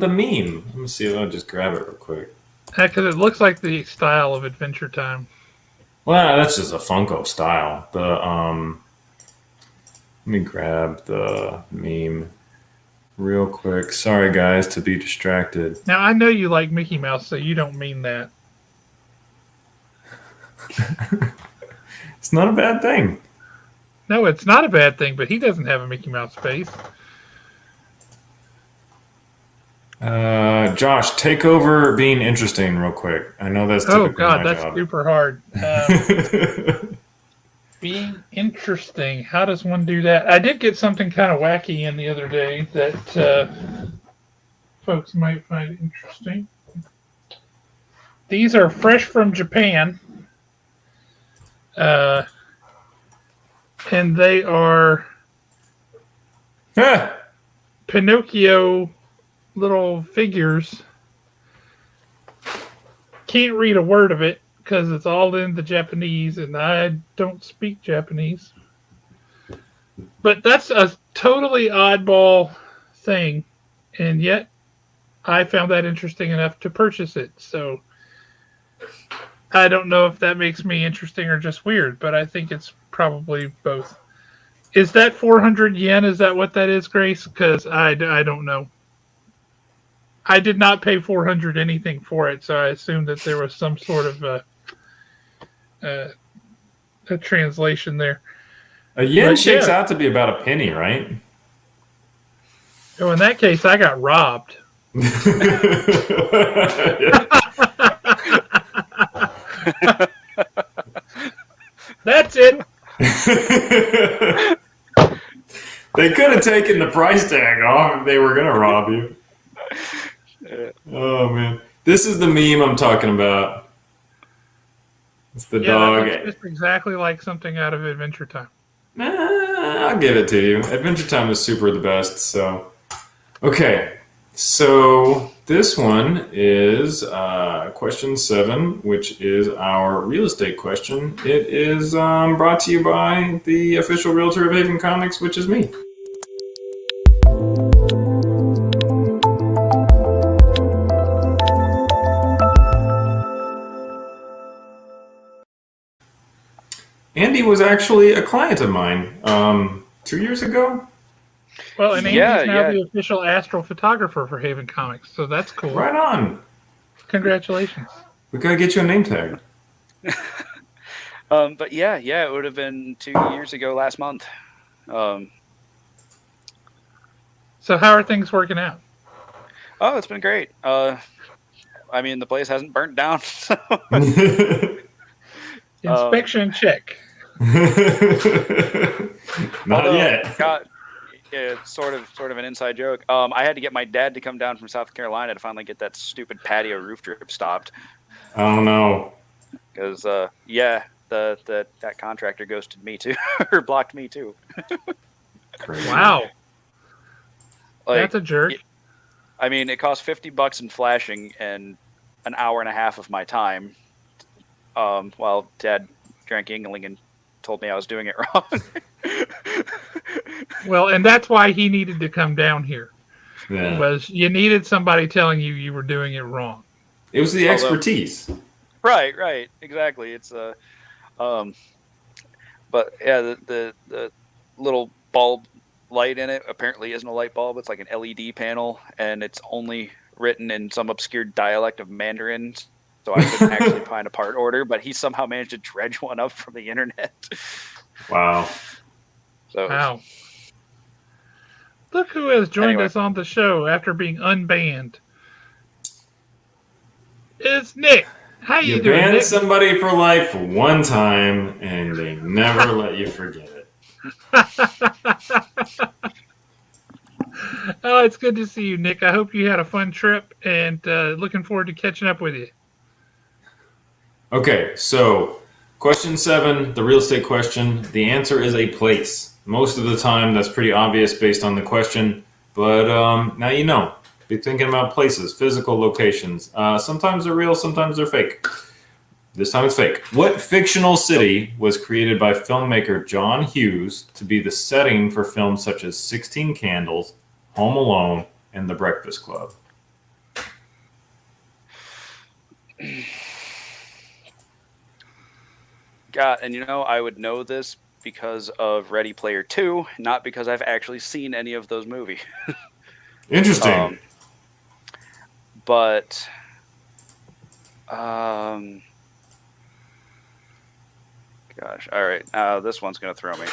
meme. Let me see if I'll just grab it real quick. Because it looks like the style of Adventure Time. Well, that's just a Funko style. Let me grab the meme real quick. Sorry, guys, to be distracted. Now, I know you like Mickey Mouse, so you don't mean that. It's not a bad thing. No, it's not a bad thing, but he doesn't have a Mickey Mouse face. Josh, take over being interesting real quick. I know that's typically Oh, God, my that's job. super hard. Being interesting. How does one do that? I did get something kind of wacky in the other day that folks might find interesting. These are fresh from Japan. And they are Pinocchio little figures. Can't read a word of it because it's all in the Japanese, and I don't speak Japanese. But that's a totally oddball thing, and yet I found that interesting enough to purchase it. So I don't know if that makes me interesting or just weird, but I think it's probably both. Is that 400 yen? Is that what that is, Grace? Because I don't know. I did not pay 400 anything for it, so I assumed that there was some sort of a translation there. A yen But shakes yeah. out to be about a penny, right? So in that case, I got robbed. That's it. They could have taken the price tag off if they were going to rob you. Oh, man. This is the meme I'm talking about. It's the dog. That looks just exactly like something out of Adventure Time. I'll give it to you. Adventure Time is super the best. So, okay. So this one is question 7, which is our real estate question. It is brought to you by the official realtor of Haven Comics, which is me. Andy was actually a client of mine 2 years ago. Well, and Yeah, Andy's now yeah. the official astral photographer for Haven Comics, so that's cool. Right on. Congratulations. We gotta get you a name tag. But yeah, it would have been 2 years ago last month. So how are things working out? Oh, it's been great. I mean, the place hasn't burnt down. So, Inspection check. Not yet. God, it's sort of an inside joke. I had to get my dad to come down from South Carolina to finally get that stupid patio roof drip stopped. Oh no. Because that contractor ghosted me too, or blocked me too. Crazy. Wow. Like, That's a jerk. I mean, it cost $50 in flashing and an hour and a half of my time. While Dad drank Yingling and told me I was doing it wrong. Well, and that's why he needed to come down here. Yeah. Was you needed somebody telling you were doing it wrong. It was the expertise. Right, exactly. It's but yeah, the little bulb light in it apparently isn't a light bulb. It's like an LED panel, and it's only written in some obscure dialect of Mandarin. So I couldn't actually find a part order, but he somehow managed to dredge one up from the internet. Wow. So Wow. Look who has joined Anyway. us on the show after being unbanned. It's Nick. How you doing, ban Nick? somebody for life one time, and they never let you forget it. Oh, it's good to see you, Nick. I hope you had a fun trip, and looking forward to catching up with you. Okay, so question 7, the real estate question. The answer is a place. Most of the time, that's pretty obvious based on the question, but now you know. Be thinking about places, physical locations. Sometimes they're real, sometimes they're fake. This time it's fake. What fictional city was created by filmmaker John Hughes to be the setting for films such as 16 Candles, Home Alone, and The Breakfast Club? God, and I would know this because of Ready Player 2, not because I've actually seen any of those movies. Interesting. But gosh, all right. This one's gonna throw me.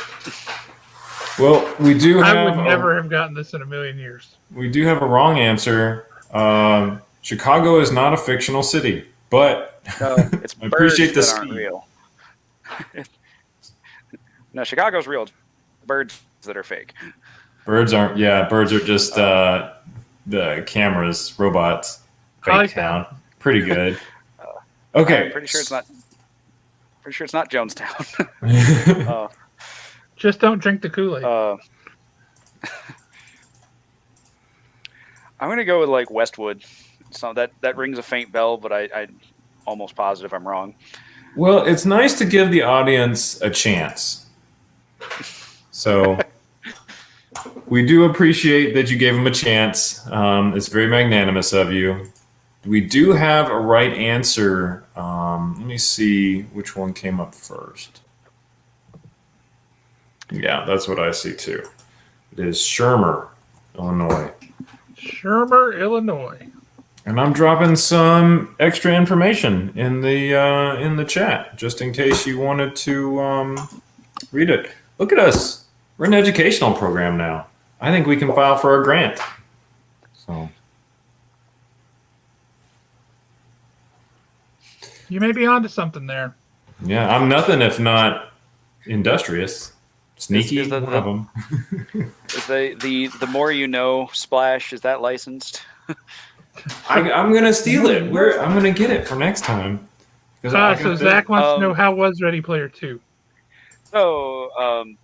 Well, we do have. I would never have gotten this in a million years. We do have a wrong answer. Chicago is not a fictional city, but No, it's I birds appreciate the that aren't speed. real. No, Chicago's real. It's birds that are fake. Birds aren't. Yeah, birds are just the cameras, robots. I Fake like town. Pretty good. Okay. I'm pretty sure it's not. Pretty sure it's not Jonestown. Just don't drink the Kool-Aid. I'm gonna go with like Westwood. So that rings a faint bell, but I'm almost positive I'm wrong. Well, it's nice to give the audience a chance. So we do appreciate that you gave them a chance. It's very magnanimous of you. We do have a right answer. Let me see which one came up first. Yeah, that's what I see too. It is Shermer, Illinois. Shermer, Illinois. And I'm dropping some extra information in the chat, just in case you wanted to read it. Look at us. We're an educational program now. I think we can file for a grant. So You may be onto something there. yeah, I'm nothing if not industrious. Sneaky, Is one of them. Is the more you know splash, is that licensed? I'm gonna steal it. I'm gonna get it for next time. So Zach wants to know how was Ready Player 2? So I'm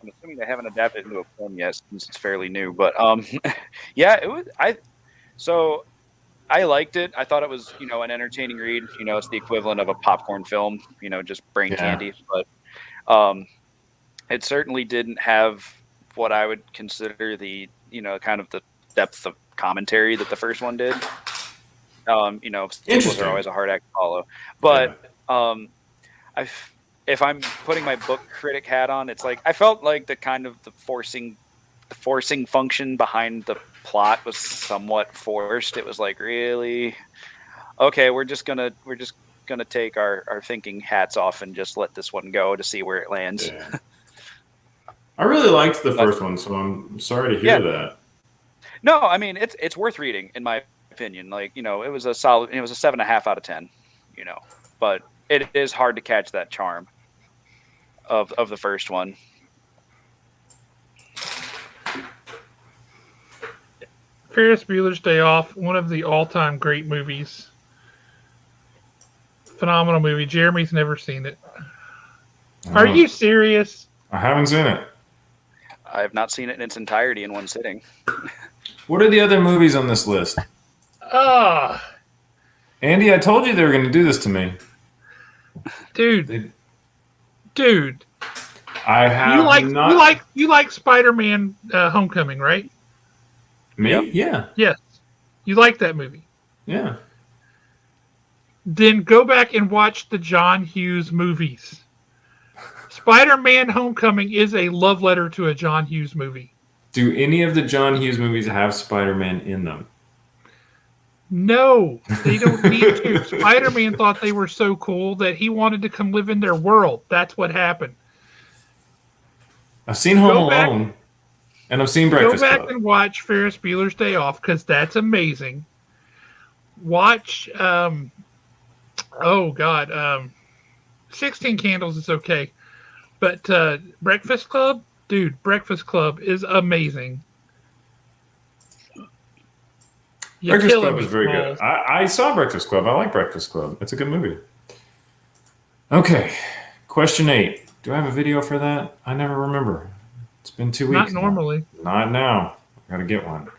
assuming they haven't adapted it into a film yet since it's fairly new. But yeah, it was. I liked it. I thought it was an entertaining read. It's the equivalent of a popcorn film. Just brain candy. But it certainly didn't have what I would consider the kind of the depth of commentary that the first one did. Sequels are always a hard act to follow. But if I'm putting my book critic hat on, it's like I felt like the kind of the forcing function behind the plot was somewhat forced. It was like, really, okay, we're just gonna take our thinking hats off and just let this one go to see where it lands. Yeah. I really liked the first one, so I'm sorry to hear that. No, I mean it's worth reading in my opinion. Like it was a solid. It was a 7.5 out of 10. But it is hard to catch that charm of the first one. Ferris Bueller's Day Off, one of the all-time great movies. Phenomenal movie. Jeremy's never seen it. Are you serious? I haven't seen it. I have not seen it in its entirety in one sitting. What are the other movies on this list? Andy, I told you they were going to do this to me. Dude. I have You like Spider-Man Homecoming, right? Me? Yep. Yeah. Yes. You like that movie. Yeah. Then go back and watch the John Hughes movies. Spider-Man Homecoming is a love letter to a John Hughes movie. Do any of the John Hughes movies have Spider-Man in them? No, they don't need to. Spider-Man thought they were so cool that he wanted to come live in their world. That's what happened. I've seen Home Alone, and I've seen Breakfast Go back Club. and watch Ferris Bueller's Day Off because that's amazing. Watch, 16 Candles is okay. But Breakfast Club, dude, Breakfast Club is amazing. Breakfast Club is very good. I saw Breakfast Club. I like Breakfast Club. It's a good movie. Okay, question 8. Do I have a video for that? I never remember. It's been 2 weeks. Not normally. Not now. I gotta get one.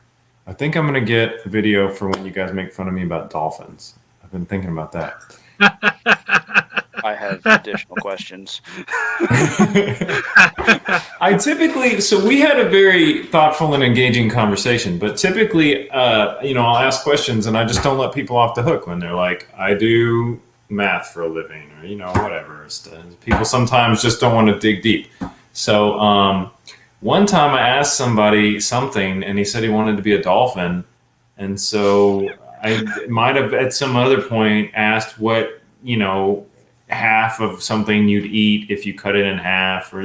I think I'm gonna get a video for when you guys make fun of me about dolphins. I've been thinking about that. I have additional questions. So we had a very thoughtful and engaging conversation, but typically, I'll ask questions and I just don't let people off the hook when they're like, I do math for a living, or whatever. People sometimes just don't want to dig deep. So one time I asked somebody something, and he said he wanted to be a dolphin, and so I might have at some other point asked what half of something you'd eat if you cut it in half, or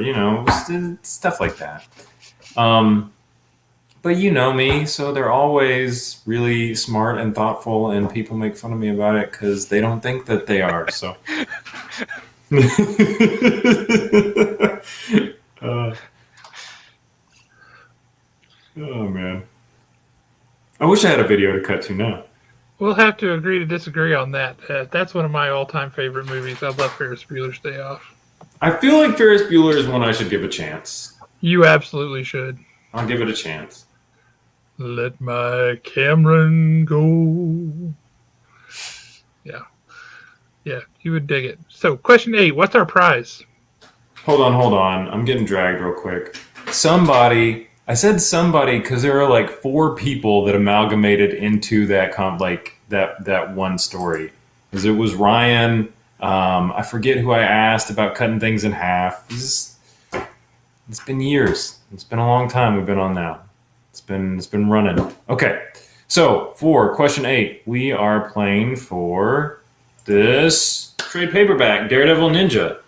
stuff like that. But you know me, so they're always really smart and thoughtful, and people make fun of me about it because they don't think that they are. So, oh man, I wish I had a video to cut to now. We'll have to agree to disagree on that. That's one of my all-time favorite movies. I love Ferris Bueller's Day Off. I feel like Ferris Bueller is one I should give a chance. You absolutely should. I'll give it a chance. Let my Cameron go. Yeah, you would dig it. So, question 8, what's our prize? Hold on. I'm getting dragged real quick. I said somebody because there are like 4 people that amalgamated into that that one story. Because it was Ryan. I forget who I asked about cutting things in half. It's been years. It's been a long time we've been on now. It's been running. Okay, so for question 8, we are playing for this trade paperback, Daredevil Ninja.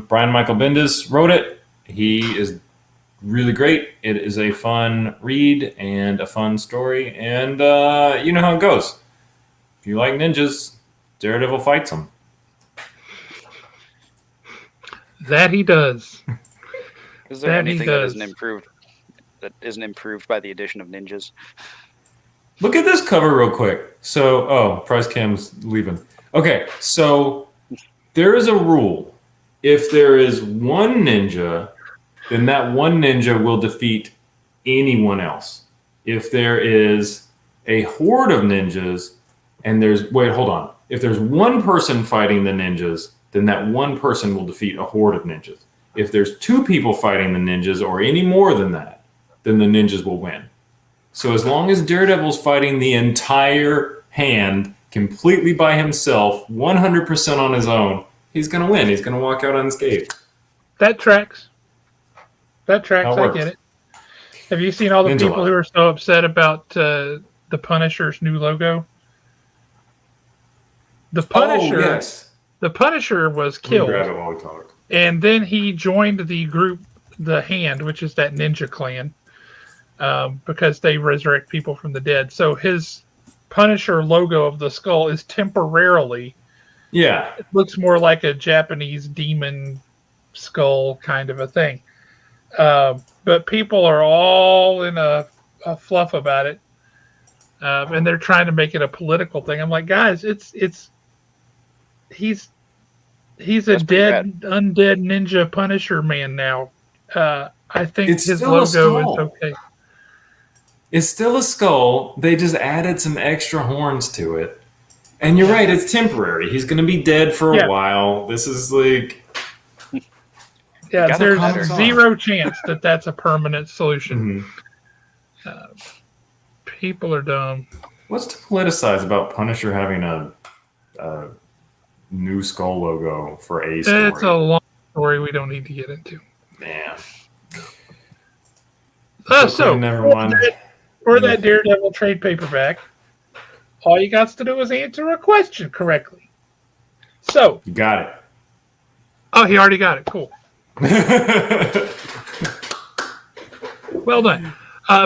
Brian Michael Bendis wrote it. He is really great. It is a fun read and a fun story, and you know how it goes. If you like ninjas, Daredevil fights them. That he does. Is there anything that isn't improved by the addition of ninjas? Look at this cover real quick. So, Price Cam's leaving. Okay, so there is a rule. If there is one ninja, then that one ninja will defeat anyone else. If there is a horde of ninjas, and if there's one person fighting the ninjas, then that one person will defeat a horde of ninjas. If there's 2 people fighting the ninjas, or any more than that, then the ninjas will win. So as long as Daredevil's fighting the entire hand completely by himself, 100% on his own, he's going to win. He's going to walk out unscathed. That tracks. I works. get it. Have you seen all the people who are so upset about the Punisher's new logo? The Punisher, yes. The Punisher was killed, Grab it while we talk. and then he joined the group, the Hand, which is that ninja clan, because they resurrect people from the dead. So his Punisher logo of the skull is temporarily. Yeah. It looks more like a Japanese demon skull kind of a thing. But people are all in a fluff about it. And they're trying to make it a political thing. I'm like, guys, he's a dead, undead ninja Punisher man now. I think his logo is okay. It's still a skull. They just added some extra horns to it. And you're right, it's temporary. He's going to be dead for a while. This is like... Yeah, there's zero chance that that's a permanent solution. Mm-hmm. People are dumb. What's to politicize about Punisher having a new skull logo for a story? It's a long story we don't need to get into. Man. For that Daredevil trade paperback, all you got to do is answer a question correctly. So you got it. Oh, he already got it. Cool. Well done.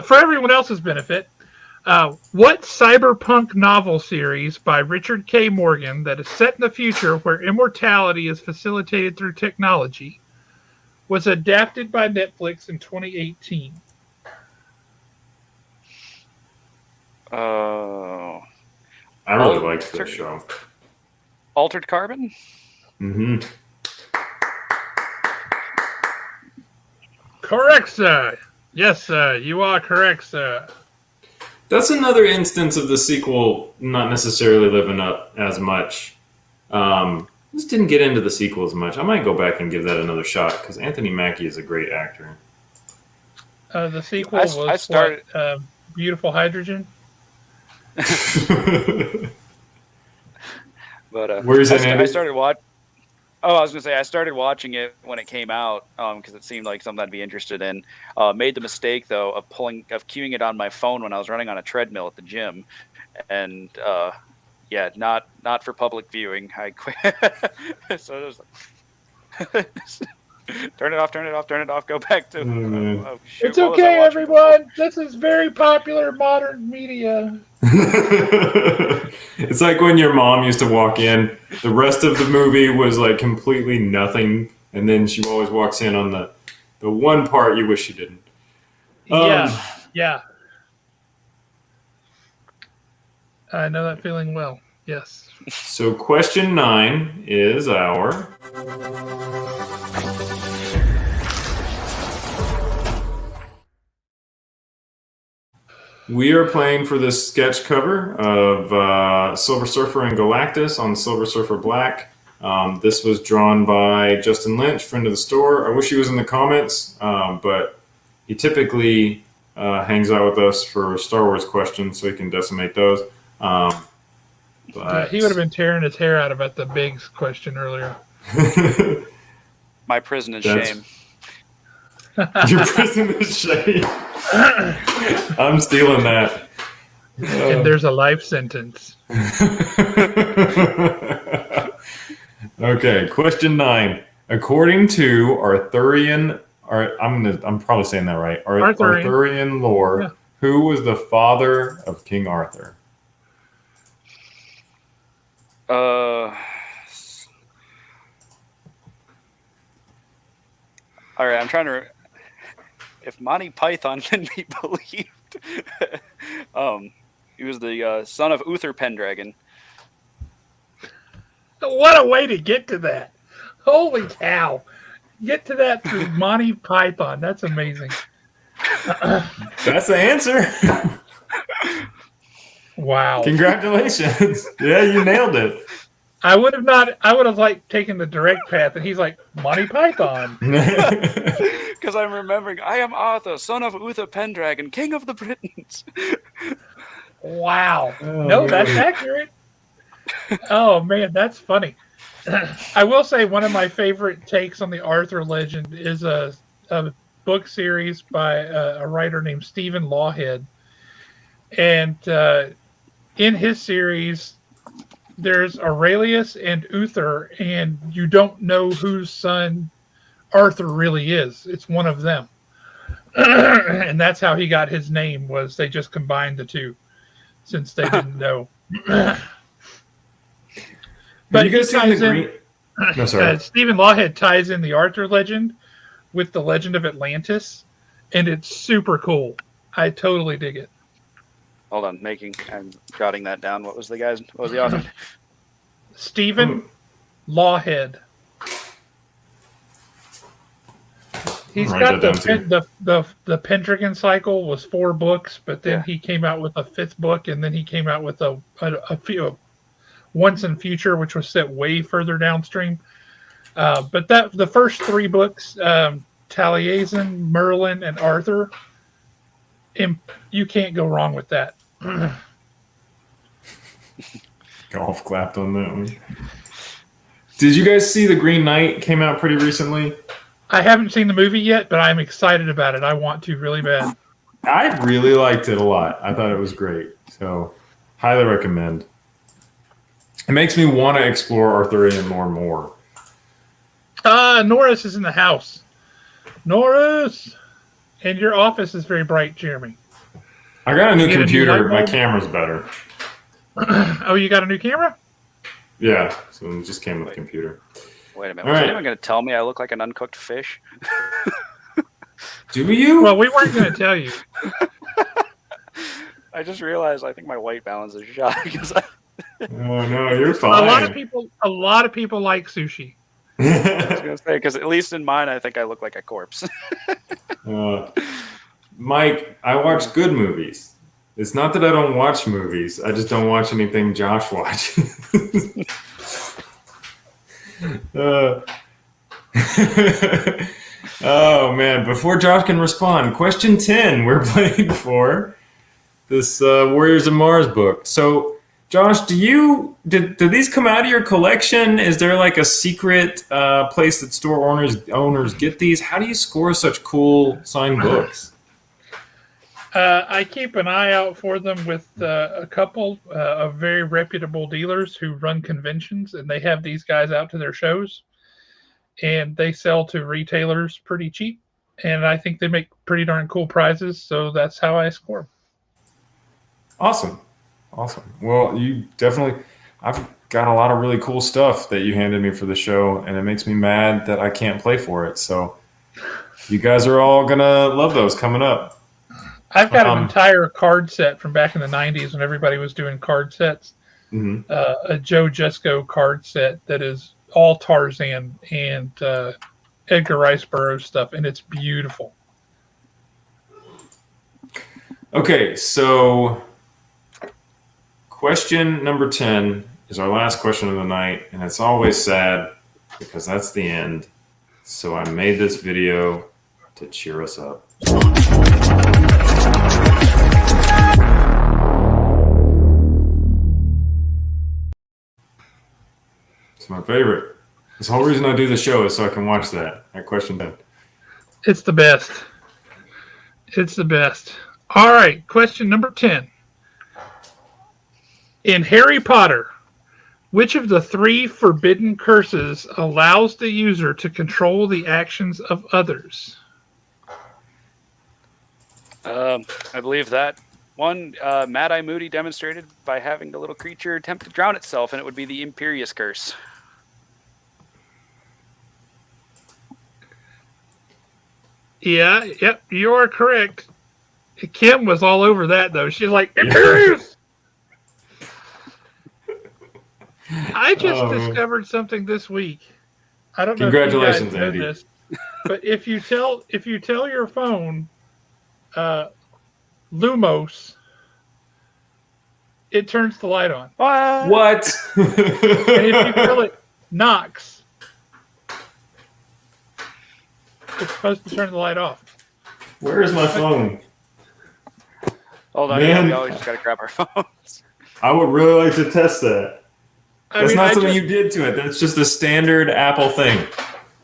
For everyone else's benefit, what cyberpunk novel series by Richard K. Morgan that is set in the future where immortality is facilitated through technology was adapted by Netflix in 2018? I really liked this show. Altered Carbon? Mm-hmm. Correct, sir. Yes, sir. You are correct, sir. That's another instance of the sequel not necessarily living up as much. Just didn't get into the sequel as much. I might go back and give that another shot because Anthony Mackie is a great actor. The sequel was Beautiful Hydrogen? But Where's it I ended? started watching. Oh, I was gonna say I started watching it when it came out because it seemed like something I'd be interested in. Made the mistake though of queuing it on my phone when I was running on a treadmill at the gym, and yeah, not for public viewing. I quit. So it was like, turn it off, turn it off, turn it off. Go back to man. oh shoot, It's what was I okay, watching before? everyone. This is very popular modern media. It's like when your mom used to walk in. The rest of the movie was like completely nothing, and then she always walks in on the one part you wish she didn't. Yeah. I know that feeling well. Yes. So question 9 is our we are playing for this sketch cover of Silver Surfer and Galactus on Silver Surfer Black. This was drawn by Justin Lynch, friend of the store. I wish he was in the comments, but he typically hangs out with us for Star Wars questions, so he can decimate those. But He would have been tearing his hair out about the Biggs question earlier. My prison is That's- shame. Your prison is shame. I'm stealing that. And there's a life sentence. Okay, question 9. According to Arthurian, I'm probably saying that right. Arthurian lore, Yeah. who was the father of King Arthur? All right, I'm trying to. If Monty Python can be believed, he was the son of Uther Pendragon. What a way to get to that. Holy cow. Get to that through Monty Python. That's amazing. That's the answer. Wow. Congratulations. Yeah, you nailed it. I would have like taken the direct path, and he's like, Monty Python. Because I'm remembering, I am Arthur, son of Uther Pendragon, king of the Britons. Wow. Oh, No, man. that's accurate. Oh man, that's funny. I will say one of my favorite takes on the Arthur legend is a book series by a writer named Stephen Lawhead. And in his series, there's Aurelius and Uther, and you don't know whose son Arthur really is. It's one of them. And that's how he got his name, was they just combined the two since they didn't know. But you guys he seen the ties in, green? No, sorry. Stephen Lawhead ties in the Arthur legend with the legend of Atlantis, and it's super cool. I totally dig it. Hold on, I'm jotting that down. What was the author? Stephen Lawhead. He's Write got that down, the Pendragon cycle was 4 books, but then Yeah. he came out with a 5th book, and then he came out with a few Once and Future, which was set way further downstream. But the first 3 books, Taliesin, Merlin, and Arthur, you can't go wrong with that. Golf clapped on that one. Did you guys see The Green Knight came out pretty recently? I haven't seen the movie yet, but I'm excited about it. I want to really bad. I really liked it a lot. I thought it was great. So, highly recommend. It makes me want to explore Arthurian lore more. Norris is in the house. Norris! And your office is very bright, Jeremy. I got a new You get a new computer. light My bulb? camera's better. Oh, you got a new camera? Yeah, so it just came with the computer. Wait a minute. All Was right. anyone going to tell me I look like an uncooked fish? Do you? Well, we weren't going to tell you. I just realized I think my white balance is shot because Oh no, you're A fine. lot of people like sushi. I was going to say, because at least in mine, I think I look like a corpse. Mike, I watch good movies. It's not that I don't watch movies. I just don't watch anything Josh watches. Oh man! Before Josh can respond, question 10. We're playing for this Warriors of Mars book. So Josh, did these come out of your collection? Is there like a secret place that store owners get these? How do you score such cool signed books? I keep an eye out for them with a couple of very reputable dealers who run conventions, and they have these guys out to their shows, and they sell to retailers pretty cheap, and I think they make pretty darn cool prizes, so that's how I score. Awesome. Well, I've got a lot of really cool stuff that you handed me for the show, and it makes me mad that I can't play for it. So you guys are all going to love those coming up. I've got an entire card set from back in the 90s when everybody was doing card sets. Mm-hmm. A Joe Jesco card set that is all Tarzan and Edgar Rice Burroughs stuff, and it's beautiful. Okay, so question number 10 is our last question of the night, and it's always sad because that's the end. So I made this video to cheer us up. It's my favorite. This whole reason I do the show is so I can watch that question 10. It's the best. It's the best. All right, question number 10. In Harry Potter, which of the 3 forbidden curses allows the user to control the actions of others? I believe that one Mad-Eye Moody demonstrated by having the little creature attempt to drown itself, and it would be the Imperious Curse. Yeah, yep, you are correct. Kim was all over that, though. She's like, Imperious! I just discovered something this week. I don't know if you guys know this, but if you tell your phone Lumos, it turns the light on. What? And if you tell it Knox, it's supposed to turn the light off. Where is my phone? Hold on, Man. we always just gotta grab our phones. I would really like to test that. That's not something you you did to it. That's just a standard Apple thing.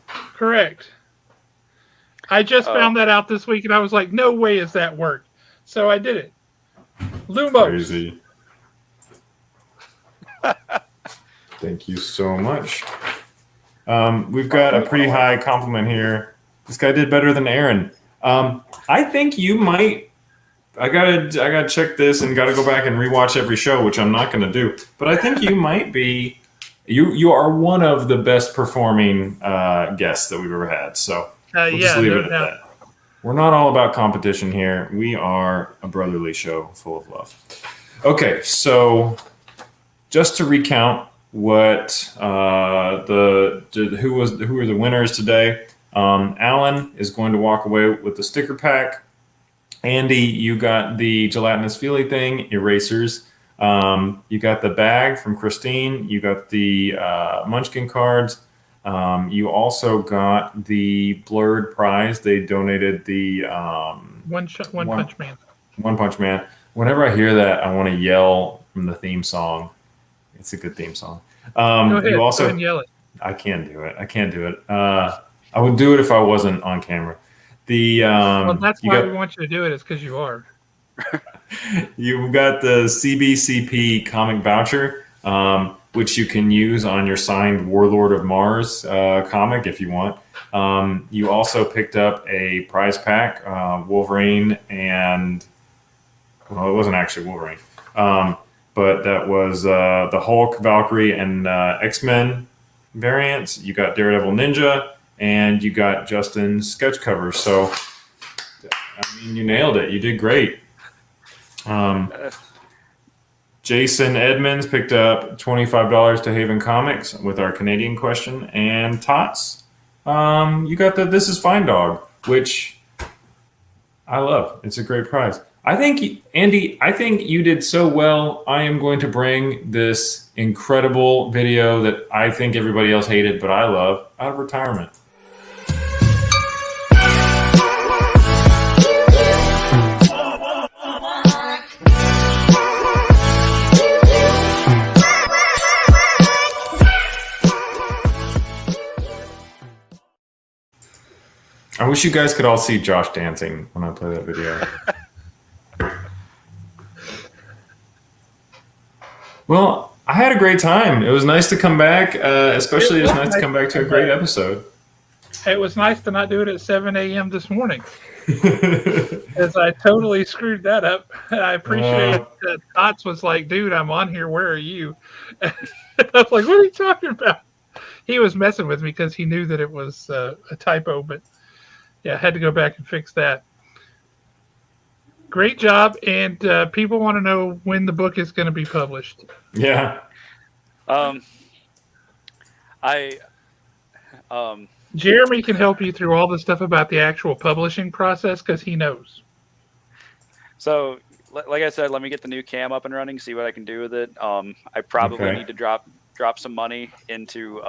Correct. I just found that out this week, and I was like, no way is that work. So I did it. Lumos. Crazy. Thank you so much. We've got a pretty high compliment here. This guy did better than Aaron. I think you might. I gotta check this and gotta go back and rewatch every show, which I'm not gonna do. But I think you might be. You are one of the best performing guests that we've ever had. So we'll just leave it at that. We're not all about competition here. We are a brotherly show full of love. Okay, so just to recount what who were the winners today. Alan is going to walk away with the sticker pack. Andy, you got the gelatinous feely thing, erasers. You got the bag from Christine. You got the Munchkin cards. You also got the blurred prize. They donated the One Punch Man. One Punch Man. Whenever I hear that, I want to yell from the theme song. It's a good theme song. Go ahead. You also, go ahead and yell it. I can't do it. I would do it if I wasn't on camera. Well, that's why we want you to do it. Is because you are. You got the CBCP comic voucher, which you can use on your signed Warlord of Mars comic if you want. You also picked up a prize pack, Wolverine and, well, it wasn't actually Wolverine, but that was the Hulk, Valkyrie, and X-Men variants. You got Daredevil Ninja, and you got Justin's sketch cover. So, I mean, you nailed it. You did great. Jason Edmonds picked up $25 to Haven Comics with our Canadian question. And Tots, you got the This Is Fine Dog, which I love. It's a great prize. I think, Andy, you did so well. I am going to bring this incredible video that I think everybody else hated, but I love, out of retirement. I wish you guys could all see Josh dancing when I play that video. Well, I had a great time. It was nice to come back, especially it's nice to come back to a great episode. It was nice to not do it at 7 a.m. this morning, as I totally screwed that up. I appreciate that Tots was like, dude, I'm on here. Where are you? I was like, what are you talking about? He was messing with me because he knew that it was a typo, but yeah, I had to go back and fix that. Great job, and people want to know when the book is going to be published. Yeah. Jeremy can help you through all the stuff about the actual publishing process because he knows. So, like I said, let me get the new cam up and running, see what I can do with it. I probably need to drop some money into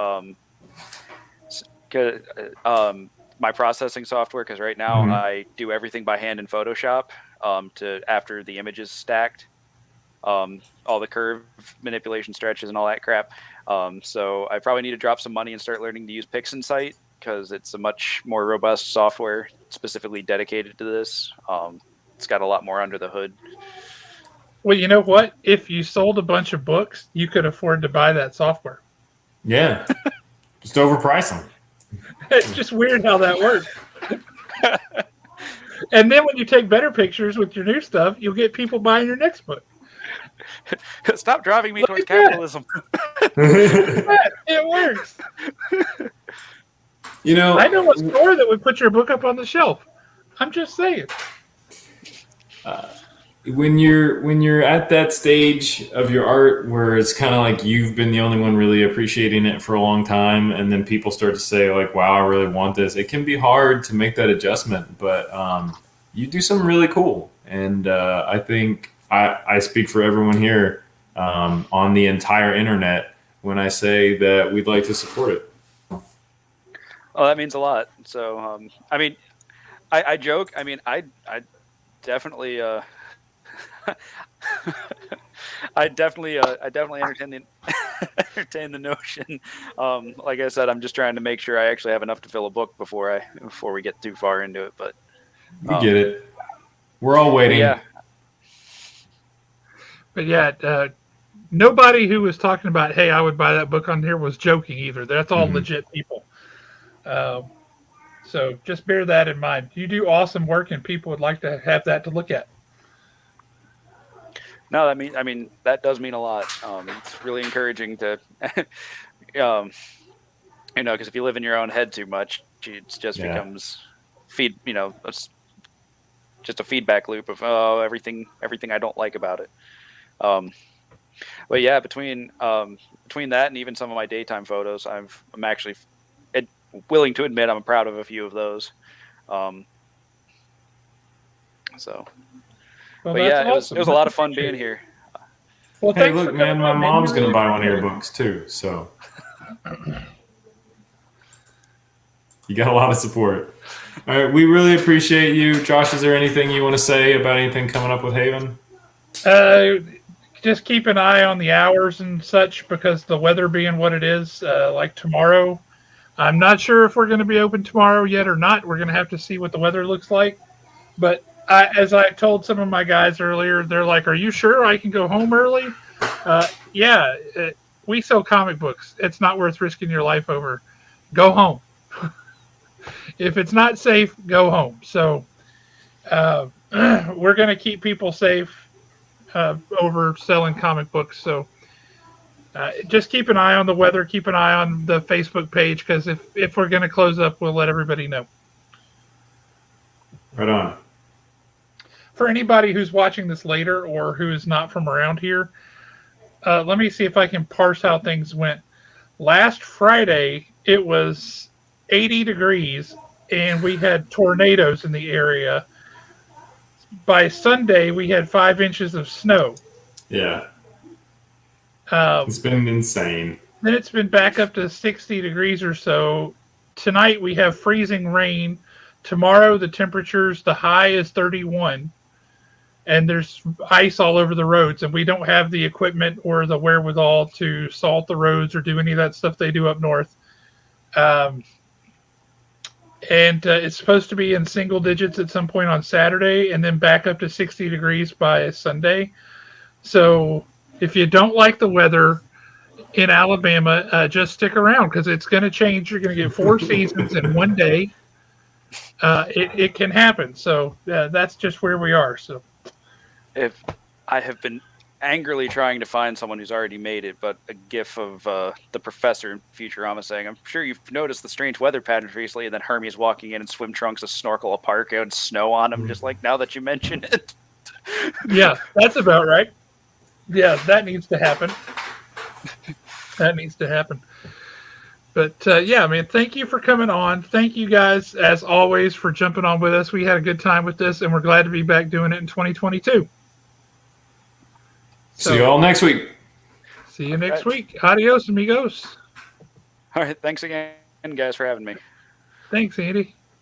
my processing software, because right now I do everything by hand in Photoshop to after the image is stacked. All the curve manipulation, stretches, and all that crap. So I probably need to drop some money and start learning to use PixInsight, because it's a much more robust software specifically dedicated to this. It's got a lot more under the hood. Well, you know what? If you sold a bunch of books, you could afford to buy that software. Yeah. Just overprice them. It's just weird how that works. And then when you take better pictures with your new stuff, you'll get people buying your next book. Stop driving me towards capitalism. It works. You know, I know a store that would put your book up on the shelf. I'm just saying. when you're at that stage of your art where it's kind of like you've been the only one really appreciating it for a long time, and then people start to say like, wow, I really want this, it can be hard to make that adjustment. But you do something really cool, and I think I speak for everyone here on the entire internet when I say that we'd like to support it. Oh, that means a lot. So, I mean, I joke. I mean, I definitely, I definitely entertain the notion. Like I said, I'm just trying to make sure I actually have enough to fill a book before we get too far into it. But we get it. We're all waiting. Yeah. But yeah, nobody who was talking about, hey, I would buy that book on here was joking either. That's all legit people. So just bear that in mind. You do awesome work, and people would like to have that to look at. No, I mean that does mean a lot. It's really encouraging to, because if you live in your own head too much, it just becomes it's just a feedback loop of everything I don't like about it. But yeah, between that and even some of my daytime photos, I'm actually willing to admit I'm proud of a few of those. So. Well, but yeah, awesome. it was a lot of fun being here. Well, hey, look, man, my mom's going to buy one of your books too, so you got a lot of support. All right, we really appreciate you. Josh, is there anything you want to say about anything coming up with Haven? Just keep an eye on the hours and such, because the weather being what it is, like tomorrow, I'm not sure if we're going to be open tomorrow yet or not. We're going to have to see what the weather looks like. But as I told some of my guys earlier, they're like, are you sure I can go home early? Yeah, we sell comic books. It's not worth risking your life over. Go home. If it's not safe, go home. So we're going to keep people safe over selling comic books. So just keep an eye on the weather. Keep an eye on the Facebook page, because if we're going to close up, we'll let everybody know. Right on. For anybody who's watching this later or who is not from around here, let me see if I can parse how things went. Last Friday, it was 80 degrees, and we had tornadoes in the area. By Sunday, we had 5 inches of snow. Yeah. It's been insane. Then it's been back up to 60 degrees or so. Tonight, we have freezing rain. Tomorrow, the high is 31. And there's ice all over the roads, and we don't have the equipment or the wherewithal to salt the roads or do any of that stuff they do up north. and it's supposed to be in single digits at some point on Saturday, and then back up to 60 degrees by Sunday. So if you don't like the weather in Alabama, just stick around because it's going to change. You're going to get 4 seasons in one day. It can happen. So that's just where we are. So If I have been angrily trying to find someone who's already made it, but a gif of the professor in Futurama saying, "I'm sure you've noticed the strange weather patterns recently," and then Hermes walking in swim trunks, a snorkel, a parka, and snow on him. Just like now that you mention it. yeah, that's about right. Yeah, that needs to happen. That needs to happen. But yeah, man, thank you for coming on. Thank you guys, as always, for jumping on with us. We had a good time with this, and we're glad to be back doing it in 2022. See you all next week. See you next week. Adios, amigos. All right, thanks again, guys, for having me. Thanks, Andy.